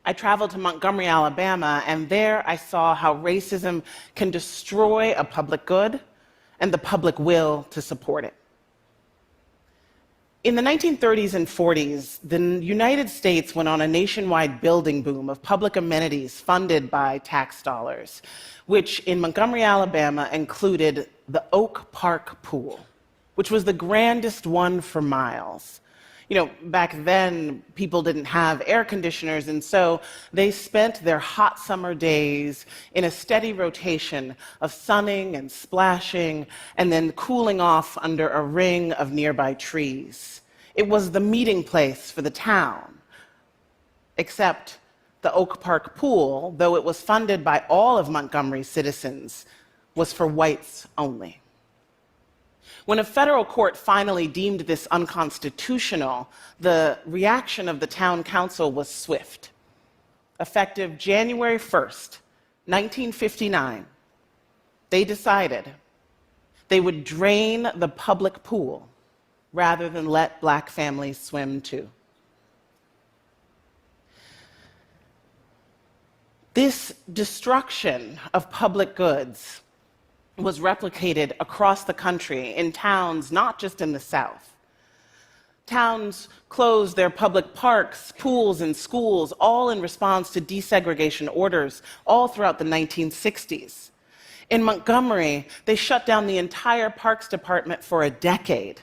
I traveled to Montgomery, Alabama, and there I saw how racism can destroy a public good and the public will to support it. In the 1930s and 40s, the United States went on a nationwide building boom of public amenities funded by tax dollars, which in Montgomery, Alabama included the Oak Park Pool, which was the grandest one for miles. You know, back then, people didn't have air conditioners, and so they spent their hot summer days in a steady rotation of sunning and splashing and then cooling off under a ring of nearby trees. It was the meeting place for the town. except the Oak Park pool, though it was funded by all of Montgomery's citizens, was for whites only. When a federal court finally deemed this unconstitutional, the reaction of the town council was swift. Effective January 1st, 1959, they decided they would drain the public pool rather than let black families swim too. This destruction of public goods was replicated across the country in towns not just in the South. Towns closed their public parks, pools, and schools, all in response to desegregation orders, all throughout the 1960s. In Montgomery, they shut down the entire Parks Department for a decade.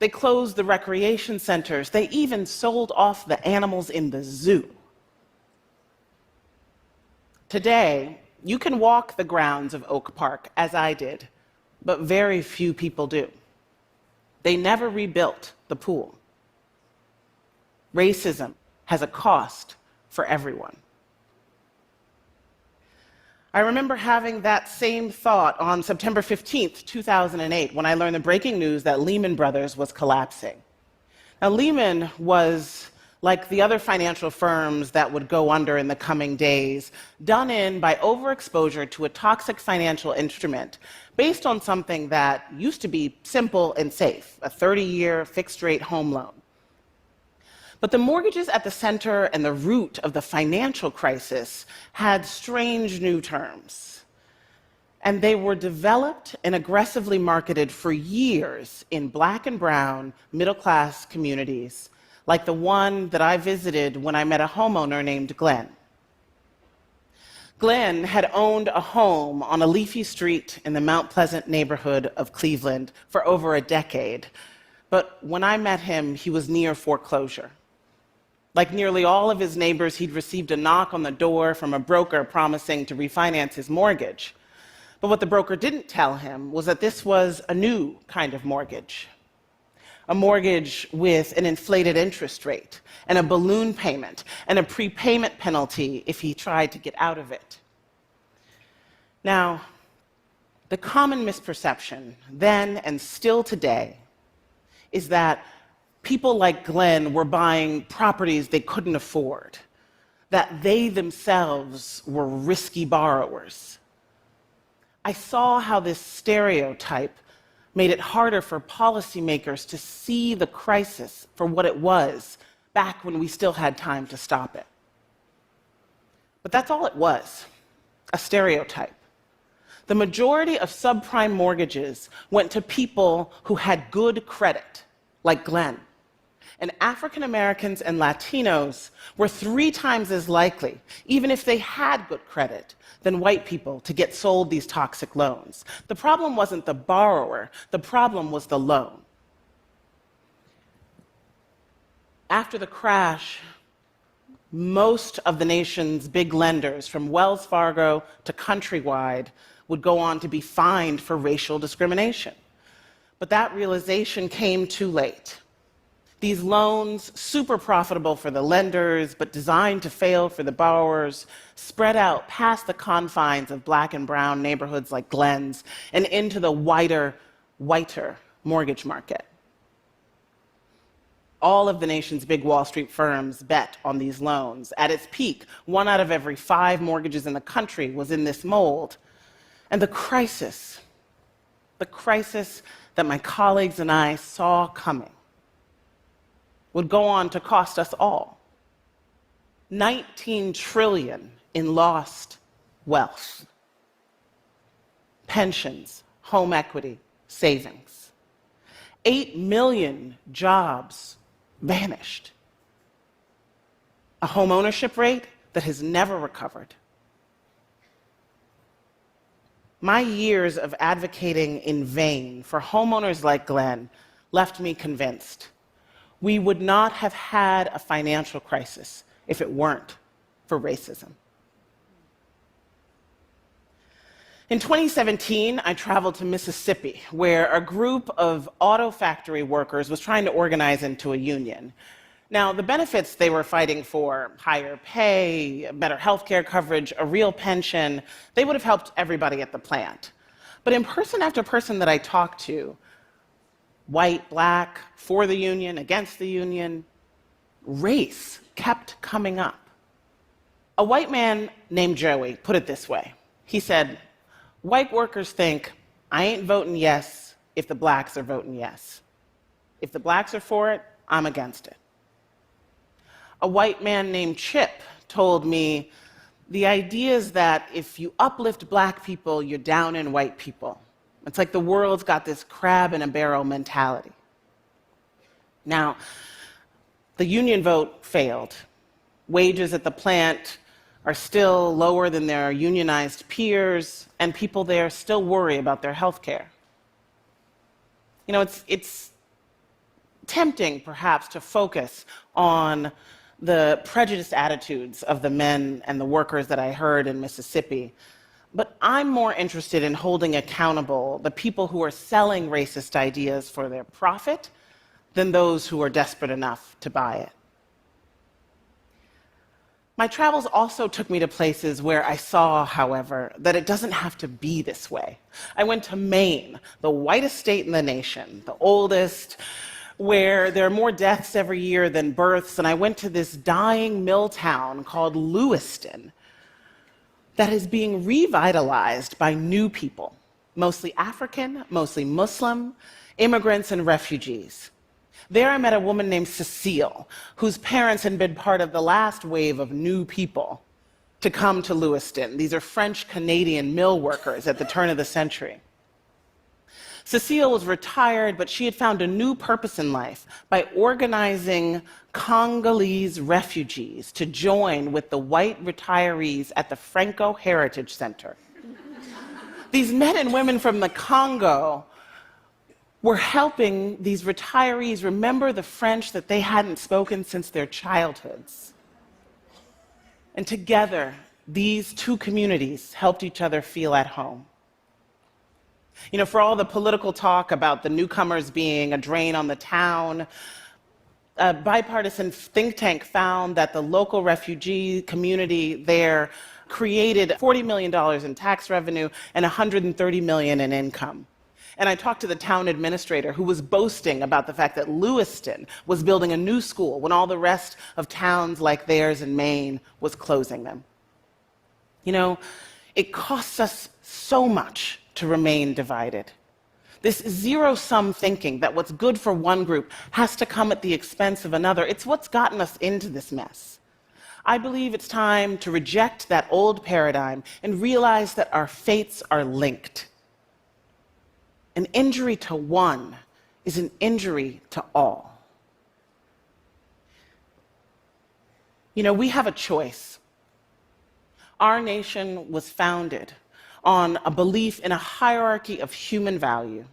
They closed the recreation centers. They even sold off the animals in the zoo. Today, you can walk the grounds of Oak Park, as I did, but very few people do. They never rebuilt the pool. Racism has a cost for everyone. I remember having that same thought on September 15th, 2008, when I learned the breaking news that Lehman Brothers was collapsing. Now, Lehman was like the other financial firms that would go under in the coming days, done in by overexposure to a toxic financial instrument based on something that used to be simple and safe, a 30-year fixed-rate home loan. But the mortgages at the center and the root of the financial crisis had strange new terms. And they were developed and aggressively marketed for years in black and brown middle-class communities, like the one that I visited when I met a homeowner named Glenn. Glenn had owned a home on a leafy street in the Mount Pleasant neighborhood of Cleveland for over a decade. But when I met him, he was near foreclosure. Like nearly all of his neighbors, he'd received a knock on the door from a broker promising to refinance his mortgage. But what the broker didn't tell him was that this was a new kind of mortgage. A mortgage with an inflated interest rate, and a balloon payment, and a prepayment penalty if he tried to get out of it. Now, the common misperception then and still today is that people like Glenn were buying properties they couldn't afford, that they themselves were risky borrowers. I saw how this stereotype made it harder for policymakers to see the crisis for what it was back when we still had time to stop it. But that's all it was, a stereotype. The majority of subprime mortgages went to people who had good credit, like Glenn. And African Americans and Latinos were 3 times as likely, even if they had good credit, than white people to get sold these toxic loans. The problem wasn't the borrower, the problem was the loan. After the crash, most of the nation's big lenders, from Wells Fargo to Countrywide, would go on to be fined for racial discrimination. But that realization came too late. These loans, super profitable for the lenders, but designed to fail for the borrowers, spread out past the confines of black and brown neighborhoods like Glenn's and into the wider, whiter mortgage market. All of the nation's big Wall Street firms bet on these loans. At its peak, 1 out of every 5 mortgages in the country was in this mold. And the crisis that my colleagues and I saw coming, would go on to cost us all $19 trillion in lost wealth, pensions, home equity, savings. 8 million jobs vanished. A home ownership rate that has never recovered. My years of advocating in vain for homeowners like Glenn left me convinced we would not have had a financial crisis if it weren't for racism. In 2017, I traveled to Mississippi, where a group of auto factory workers was trying to organize into a union. Now, the benefits they were fighting for, higher pay, better healthcare coverage, a real pension, they would have helped everybody at the plant. But in person after person that I talked to, white, black, for the union, against the union, race kept coming up. A white man named Joey put it this way. He said, white workers think, I ain't voting yes if the blacks are voting yes. If the blacks are for it, I'm against it. A white man named Chip told me, the idea is that if you uplift black people, you're down in white people. It's like the world's got this crab in a barrel mentality. Now, the union vote failed. Wages at the plant are still lower than their unionized peers, and people there still worry about their health care. You know, it's tempting, perhaps, to focus on the prejudiced attitudes of the men and the workers that I heard in Mississippi. But I'm more interested in holding accountable the people who are selling racist ideas for their profit than those who are desperate enough to buy it. My travels also took me to places where I saw, however, that it doesn't have to be this way. I went to Maine, the whitest state in the nation, the oldest, where there are more deaths every year than births, and I went to this dying mill town called Lewiston that is being revitalized by new people, mostly African, mostly Muslim, immigrants and refugees. There I met a woman named Cecile, whose parents had been part of the last wave of new people to come to Lewiston. These are French-Canadian mill workers at the turn of the century. Cecile was retired, but she had found a new purpose in life by organizing Congolese refugees to join with the white retirees at the Franco Heritage Center. These men and women from the Congo were helping these retirees remember the French that they hadn't spoken since their childhoods. And together, these two communities helped each other feel at home. You know, for all the political talk about the newcomers being a drain on the town, a bipartisan think tank found that the local refugee community there created $40 million in tax revenue and $130 million in income. And I talked to the town administrator who was boasting about the fact that Lewiston was building a new school when all the rest of towns like theirs in Maine was closing them. You know, it costs us so much to remain divided. This zero-sum thinking that what's good for one group has to come at the expense of another, it's what's gotten us into this mess. I believe it's time to reject that old paradigm and realize that our fates are linked. An injury to one is an injury to all. You know, we have a choice. Our nation was founded on a belief in a hierarchy of human value.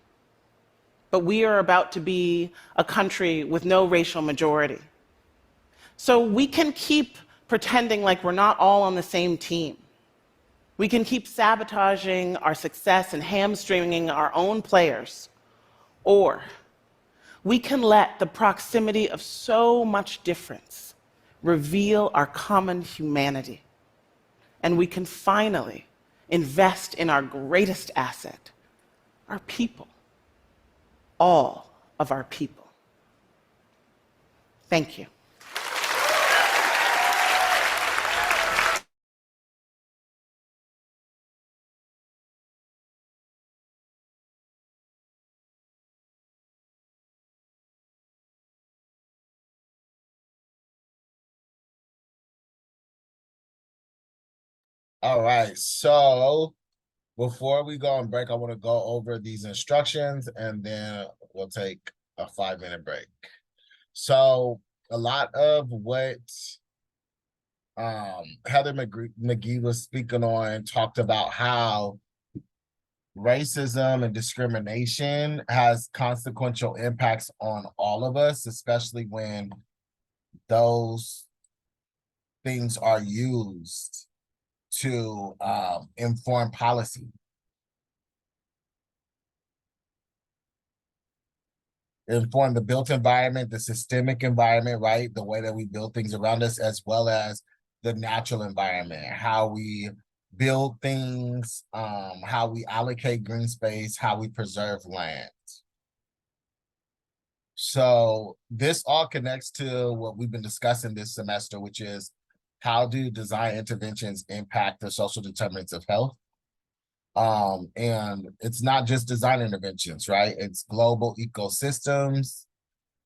But we are about to be a country with no racial majority. So we can keep pretending like we're not all on the same team. We can keep sabotaging our success and hamstringing our own players. Or we can let the proximity of so much difference reveal our common humanity. And we can finally invest in our greatest asset, our people, all of our people. Thank you. All right, so before we go on break, I want to go over these instructions and then we'll take a 5-minute break. So a lot of what Heather McGee was speaking on talked about how racism and discrimination has consequential impacts on all of us, especially when those things are used to inform policy. inform the built environment, the systemic environment, right? The way that we build things around us, as well as the natural environment, how we build things, how we allocate green space, how we preserve land. So this all connects to what we've been discussing this semester, which is how do design interventions impact the social determinants of health? And it's not just design interventions, right? It's global ecosystems,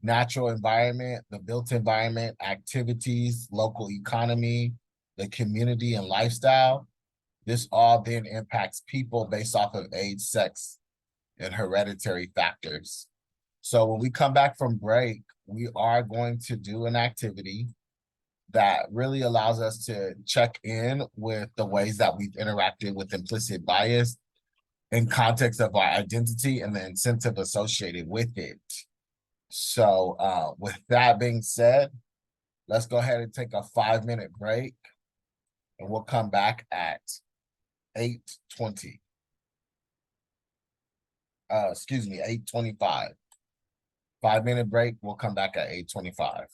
natural environment, the built environment, activities, local economy, the community and lifestyle. This all then impacts people based off of age, sex, and hereditary factors. So when we come back from break, we are going to do an activity that really allows us to check in with the ways that we've interacted with implicit bias in context of our identity and the incentive associated with it. So with that being said, let's go ahead and take a 5-minute break and we'll come back at 8:20. Excuse me, 8:25. 5-minute break, we'll come back at 8:25.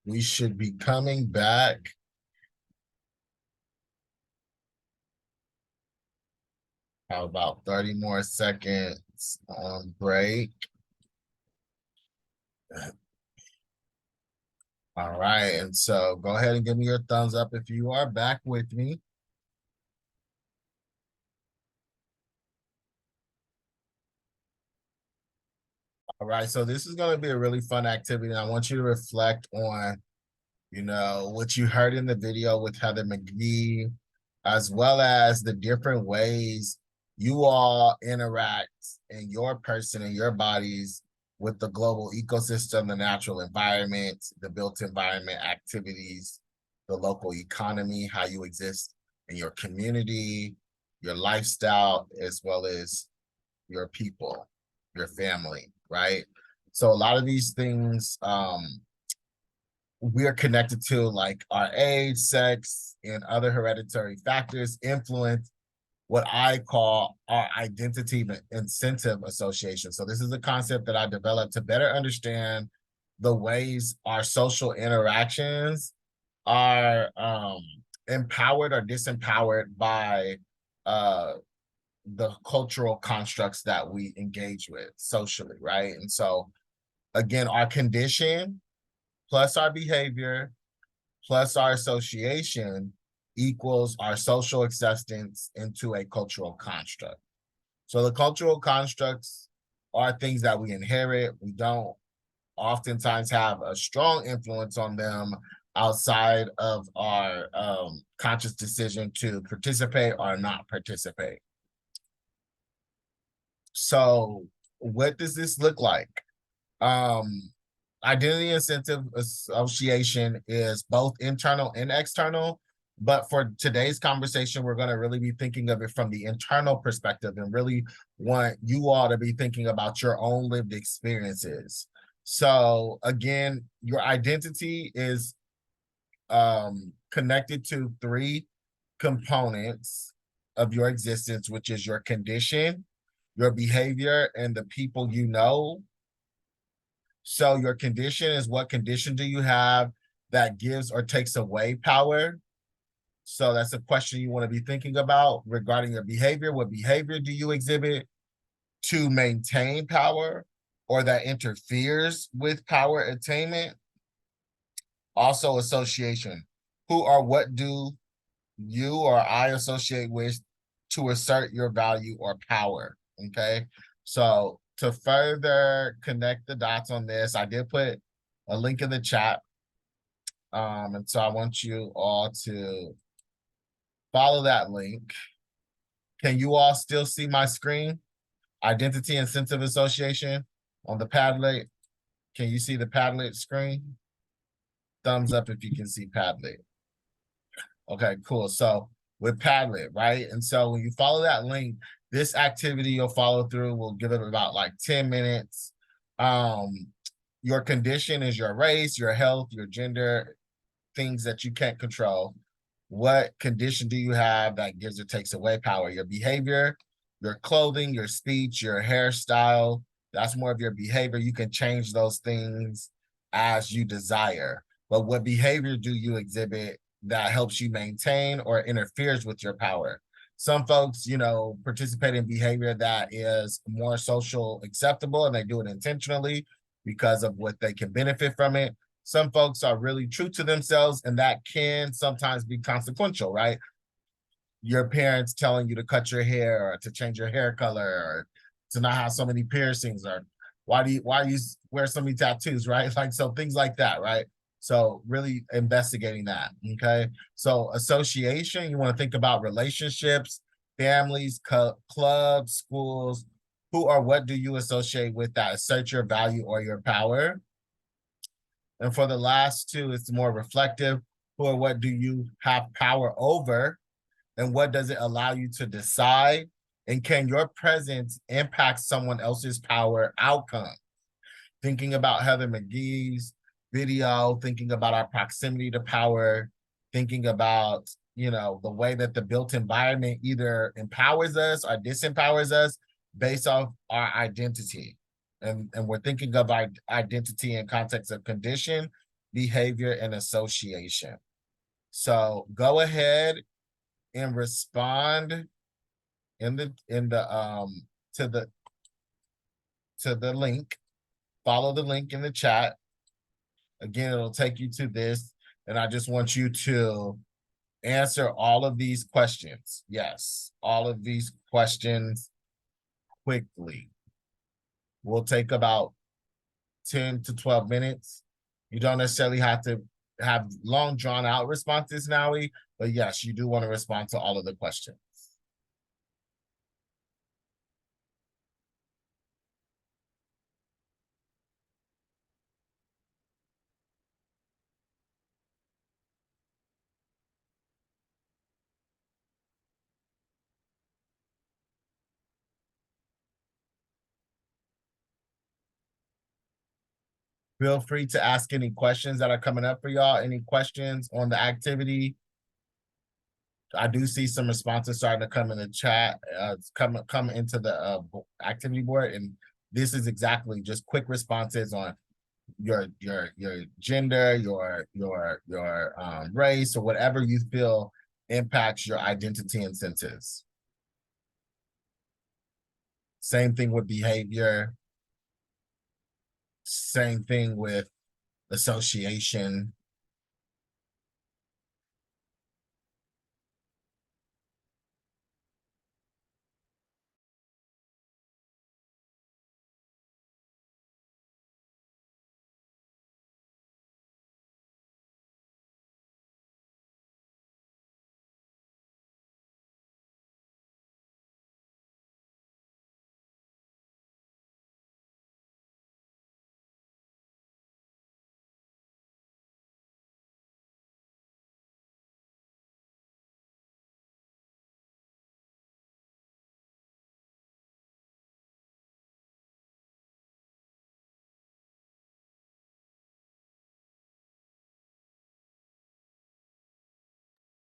We should be coming back. How about 30 more seconds on break? All right, and so go ahead and give me your thumbs up if you are back with me. All right, so this is going to be a really fun activity. I want you to reflect on, you know, what you heard in the video with Heather McGee, as well as the different ways you all interact in your person and your bodies with the global ecosystem, the natural environment, the built environment activities, the local economy, how you exist in your community, your lifestyle, as well as your people, your family, right? So a lot of these things we're connected to, like our age, sex, and other hereditary factors influence what I call our identity incentive association. So this is a concept that I developed to better understand the ways our social interactions are empowered or disempowered by the cultural constructs that we engage with socially, right? And so again, our condition plus our behavior plus our association equals our social acceptance into a cultural construct. So the cultural constructs are things that we inherit. We don't oftentimes have a strong influence on them outside of our conscious decision to participate or not participate. So what does this look like? Identity incentive association is both internal and external, but for today's conversation, we're going to really be thinking of it from the internal perspective and really want you all to be thinking about your own lived experiences. So again, your identity is connected to three components of your existence, which is your condition, your behavior, and the people you know. So your condition is what condition do you have that gives or takes away power? So that's a question you want to be thinking about regarding your behavior. What behavior do you exhibit to maintain power or that interferes with power attainment? Also association. Who or what do you or I associate with to assert your value or power? Okay, so to further connect the dots on this, I did put a link in the chat. And so I want you all to follow that link. Can you all still see my screen? Identity Incentive Association on the Padlet. Can you see the Padlet screen? Thumbs up if you can see Padlet. Okay, cool. So with Padlet, right? And so when you follow that link, this activity you'll follow through, we'll give it about like 10 minutes. Your condition is your race, your health, your gender, things that you can't control. What condition do you have that gives or takes away power? Your behavior, your clothing, your speech, your hairstyle, that's more of your behavior. You can change those things as you desire. But what behavior do you exhibit that helps you maintain or interferes with your power? Some folks, you know, participate in behavior that is more social acceptable and they do it intentionally because of what they can benefit from it. Some folks are really true to themselves and that can sometimes be consequential, right? Your parents telling you to cut your hair or to change your hair color or to not have so many piercings or why do you wear so many tattoos, right? Like, so things like that, right? So really investigating that, okay? So association, you want to think about relationships, families, clubs, schools. Who or what do you associate with that assert your value or your power? And for the last two, it's more reflective. Who or what do you have power over? And what does it allow you to decide? And can your presence impact someone else's power outcome? Thinking about Heather McGee's video, thinking about our proximity to power, thinking about, you know, the way that the built environment either empowers us or disempowers us based off our identity. and we're thinking of identity in context of condition, behavior, and association. So go ahead and respond in the to the link. Follow the link in the chat. Again, it'll take you to this, and I just want you to answer all of these questions. Yes, all of these questions quickly. We'll take about 10 to 12 minutes. You don't necessarily have to have long drawn out responses, Naui, but yes, you do want to respond to all of the questions. Feel free to ask any questions that are coming up for y'all. Any questions on the activity? I do see some responses starting to come in the chat, come into the activity board, and this is exactly just quick responses on your gender, your race, or whatever you feel impacts your identity and senses. Same thing with behavior. Same thing with association.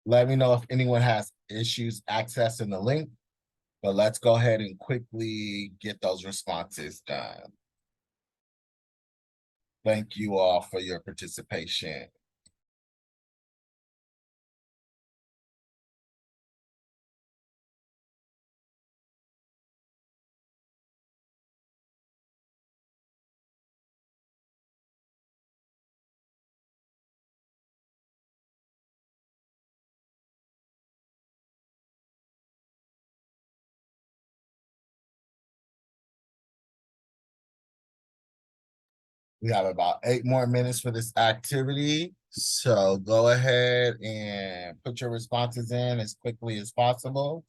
Let me know if anyone has issues accessing the link, but let's go ahead and quickly get those responses done. Thank you all for your participation. We have about 8 more minutes for this activity. So go ahead and put your responses in as quickly as possible.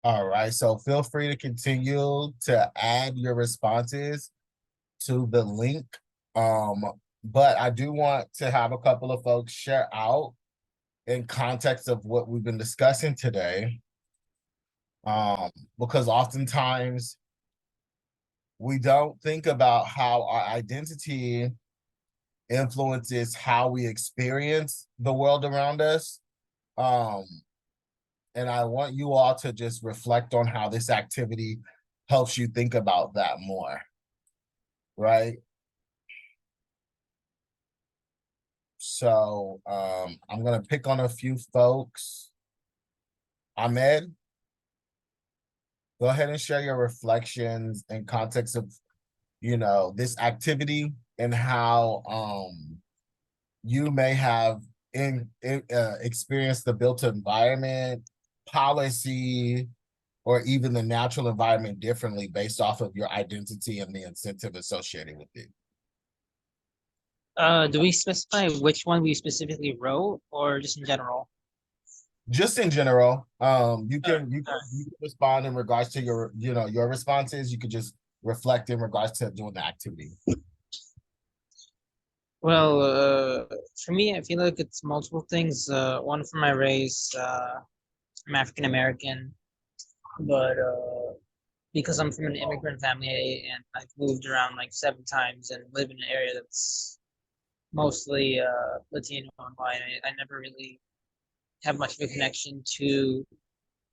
All right, so feel free to continue to add your responses to the link. But I do want to have a couple of folks share out in context of what we've been discussing today. Because oftentimes we don't think about how our identity influences how we experience the world around us. And I want you all to just reflect on how this activity helps you think about that more, right? So I'm gonna pick on a few folks. Ahmed, go ahead and share your reflections in context of, you know, this activity and how you may have experienced the built environment, policy, or even the natural environment differently based off of your identity and the incentive associated with it. Do we specify which one we specifically wrote or just in general? Just in general, you can respond in regards to your, you know, your responses. You could just reflect in regards to doing the activity. Well, for me, I feel like it's multiple things. One for my race, I'm African American, but because I'm from an immigrant family and I've moved around like 7 times and live in an area that's mostly Latino and white, I never really have much of a connection to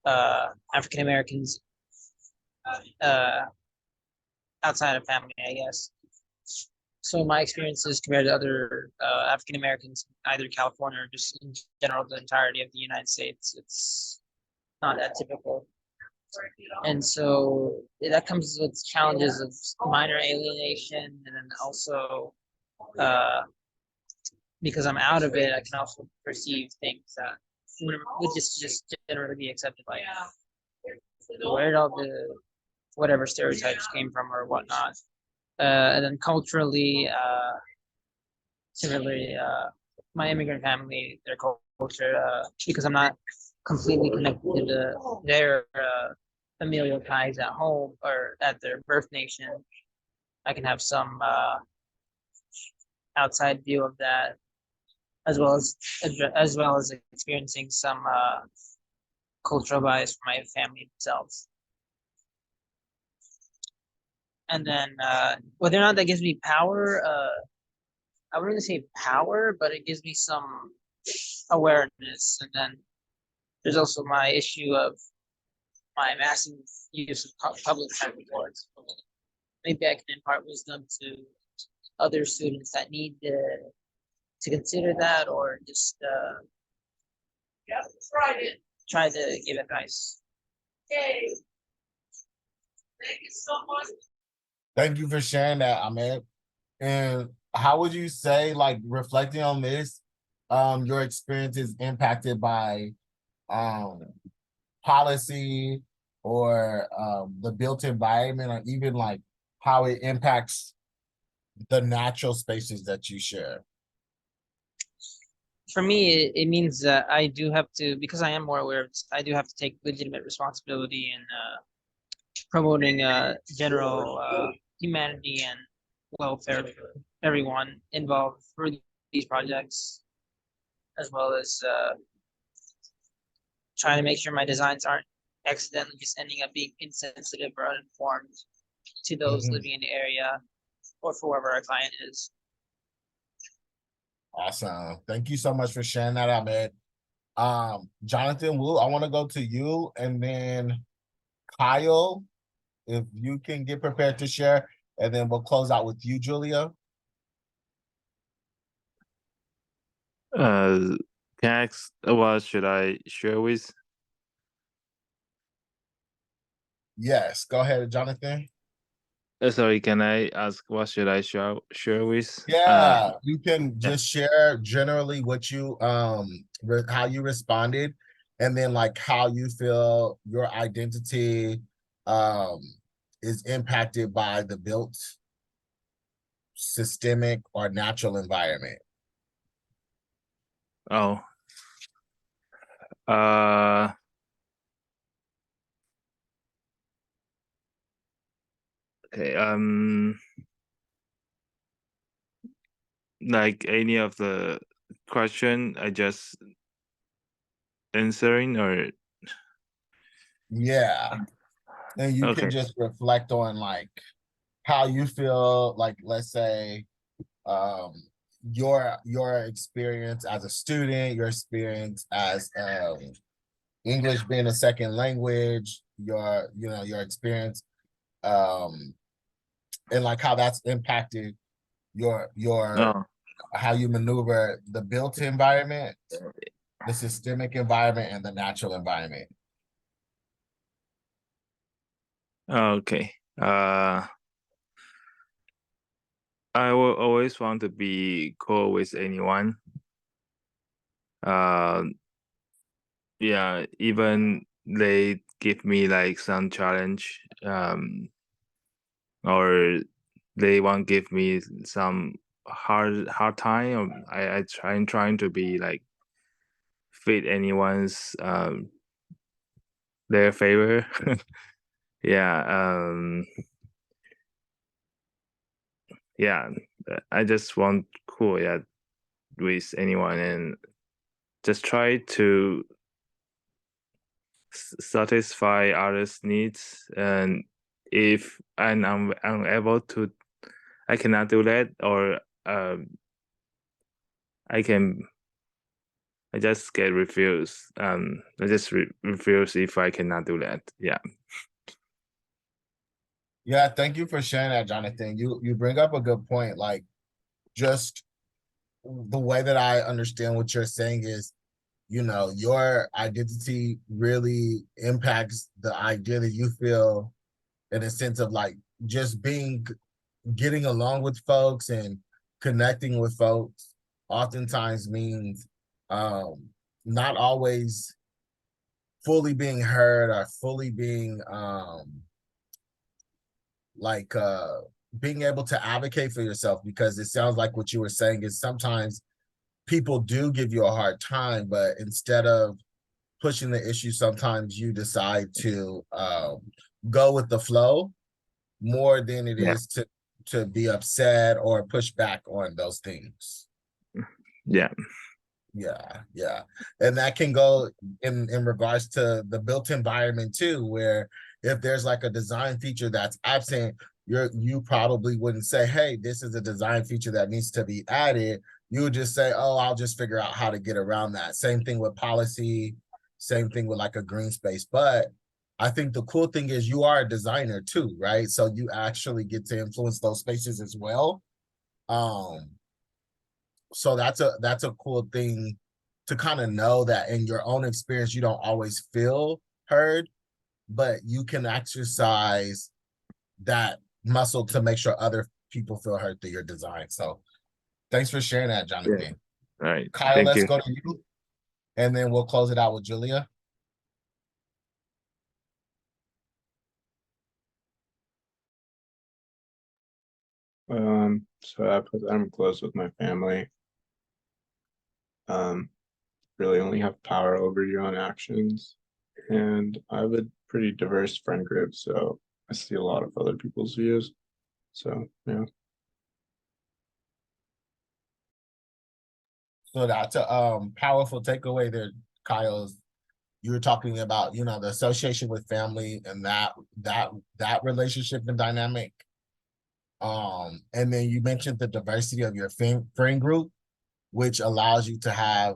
African Americans uh, outside of family, I guess. So my experiences compared to other African Americans, either California or just in general the entirety of the United States, it's not that typical. And so that comes with challenges of minor alienation, and then also because I'm out of it, I can also perceive things that would just generally be accepted, like where did all the whatever stereotypes came from or whatnot. And then culturally, similarly, my immigrant family, their culture, because I'm not completely connected to their familial ties at home or at their birth nation, I can have some outside view of that, as well as experiencing some cultural bias from my family themselves. And then whether or not that gives me power, I wouldn't say power, but it gives me some awareness. And then there's also my issue of my massive use of public transport. Maybe I can impart wisdom to other students that need to consider that, or just try to give advice. Okay. Thank you so much. Thank you for sharing that, Ahmed. And how would you say, like, reflecting on this, your experience is impacted by policy or the built environment, or even like how it impacts the natural spaces that you share? For me, it means that I do have to, because I am more aware of this, I do have to take legitimate responsibility in promoting general humanity and welfare for everyone involved through these projects, as well as trying to make sure my designs aren't accidentally just ending up being insensitive or uninformed to those living in the area or for whoever our client is. Awesome. Thank you so much for sharing that, Ahmed. Jonathan, Wu, I want to go to you, and then Kyle, if you can get prepared to share, and then we'll close out with you, Julia. Can I ask what should I share with? Yes, go ahead, Jonathan. Sorry, can I ask what should I share with? Yeah, you can just share generally what you how you responded, and then like how you feel your identity is impacted by the built, systemic, or natural environment. Oh. Uh Okay. Like any of the question I just answering or Yeah. And you okay. can just reflect on like how you feel, like let's say um your experience as a student, your experience as English being a second language, your experience and like how that's impacted your Oh, how you maneuver the built environment, the systemic environment, and the natural environment. okay. I will always want to be cool with anyone. Yeah, even they give me like some challenge, or they want give me some hard time. Or I'm trying to be like fit anyone's their favor. Yeah, yeah. I just want cool, yeah, with anyone and just try to satisfy others' needs. And if I'm unable to, I cannot do that, or I can. I just get refused. I just refuse if I cannot do that. Yeah. Yeah, thank you for sharing that, Jonathan. You bring up a good point. Like just the way that I understand what you're saying is, your identity really impacts the idea that you feel in a sense of like just getting along with folks and connecting with folks oftentimes means not always fully being heard or fully being like being able to advocate for yourself, because it sounds like what you were saying is sometimes people do give you a hard time, but instead of pushing the issue, sometimes you decide to go with the flow more than it Yeah. is to be upset or push back on those things. Yeah. Yeah. And that can go in regards to the built environment too, where if there's like a design feature that's absent, you probably wouldn't say, hey, this is a design feature that needs to be added. You would just say, oh, I'll just figure out how to get around that. Same thing with policy, same thing with like a green space. But I think the cool thing is you are a designer too, right? So you actually get to influence those spaces as well. So that's a cool thing to kind of know that in your own experience you don't always feel heard, but you can exercise that muscle to make sure other people feel heard through your design. So thanks for sharing that, Jonathan. Yeah. All right. Kyle, Thank let's you. go to you, and then we'll close it out with Julia. So I'm close with my family. Really only have power over your own actions. And I have a pretty diverse friend group, so I see a lot of other people's views. So yeah. So that's a powerful takeaway there, Kyle's. You were talking about, the association with family and that relationship and dynamic. And then you mentioned the diversity of your friend group, which allows you to have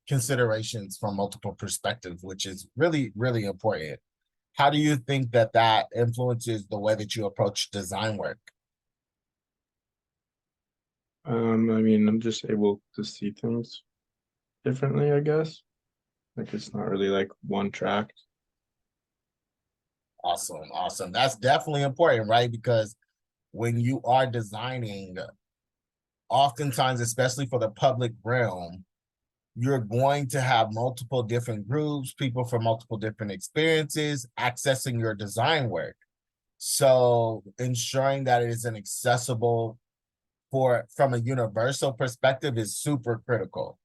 considerations from multiple perspectives, which is really, really important. How do you think that influences the way that you approach design work? I mean, I'm just able to see things differently, I guess. Like it's not really like one track. Awesome. That's definitely important, right? Because when you are designing, oftentimes, especially for the public realm, you're going to have multiple different groups, people from multiple different experiences accessing your design work. So ensuring that it is an accessible from a universal perspective is super critical.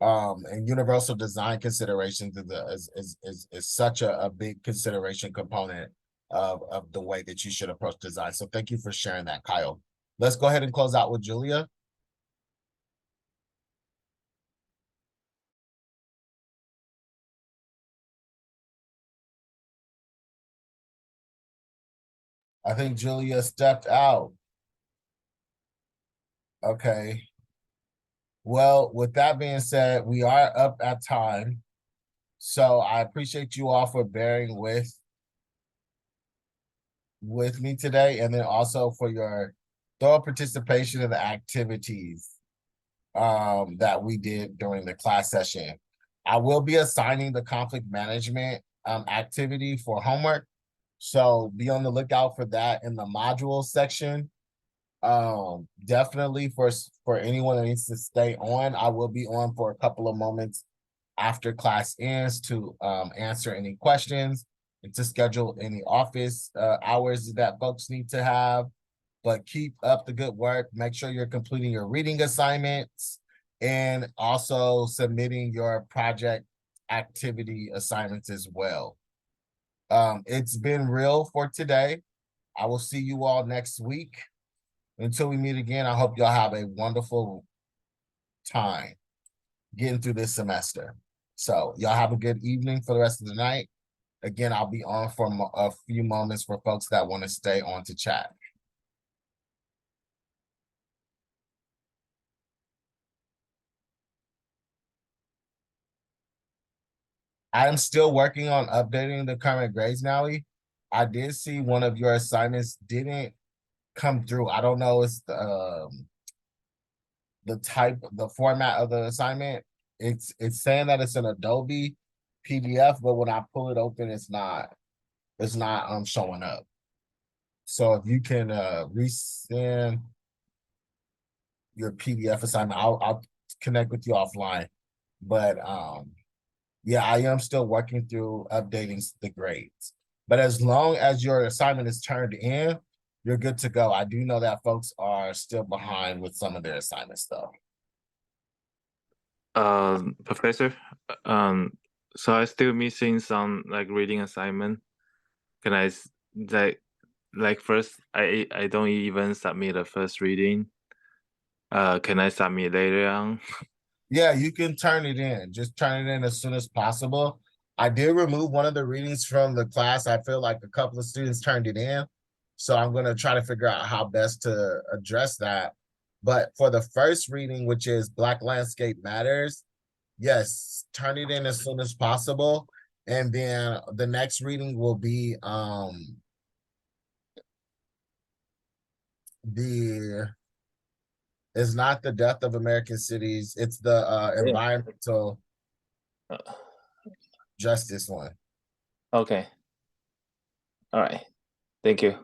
And universal design considerations is such a big consideration component of the way that you should approach design. So thank you for sharing that, Kyle. Let's go ahead and close out with Julia. I think Julia stepped out. Okay. Well, with that being said, we are up at time. So I appreciate you all for bearing with me today, and then also for your thorough participation in the activities that we did during the class session. I will be assigning the conflict management activity for homework. So be on the lookout for that in the module section. Definitely for anyone that needs to stay on, I will be on for a couple of moments after class ends to answer any questions and to schedule any office hours that folks need to have. But keep up the good work. Make sure you're completing your reading assignments and also submitting your project activity assignments as well. It's been real for today. I will see you all next week. Until we meet again, I hope y'all have a wonderful time getting through this semester. So y'all have a good evening for the rest of the night. Again, I'll be on for a few moments for folks that want to stay on to chat. I'm still working on updating the current grades, Nally. I did see one of your assignments didn't come through. I don't know, it's the format of the assignment. It's saying that it's an Adobe PDF, but when I pull it open, it's not showing up. So if you can resend your PDF assignment, I'll connect with you offline. But yeah, I am still working through updating the grades. But as long as your assignment is turned in, you're good to go. I do know that folks are still behind with some of their assignments though. Professor, so I still missing some like reading assignment. Can I like first I don't even submit the first reading. Can I submit later on? Yeah, you can turn it in. Just turn it in as soon as possible. I did remove one of the readings from the class. I feel like a couple of students turned it in. So I'm going to try to figure out how best to address that. But for the first reading, which is Black Landscape Matters, yes, turn it in as soon as possible. And then the next reading will be it's not the death of American cities, it's the environmental justice one. Okay. All right. Thank you.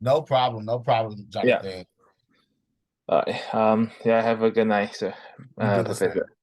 No problem, Jonathan. Yeah. All right. Yeah, have a good night, sir. You do the same. Professor.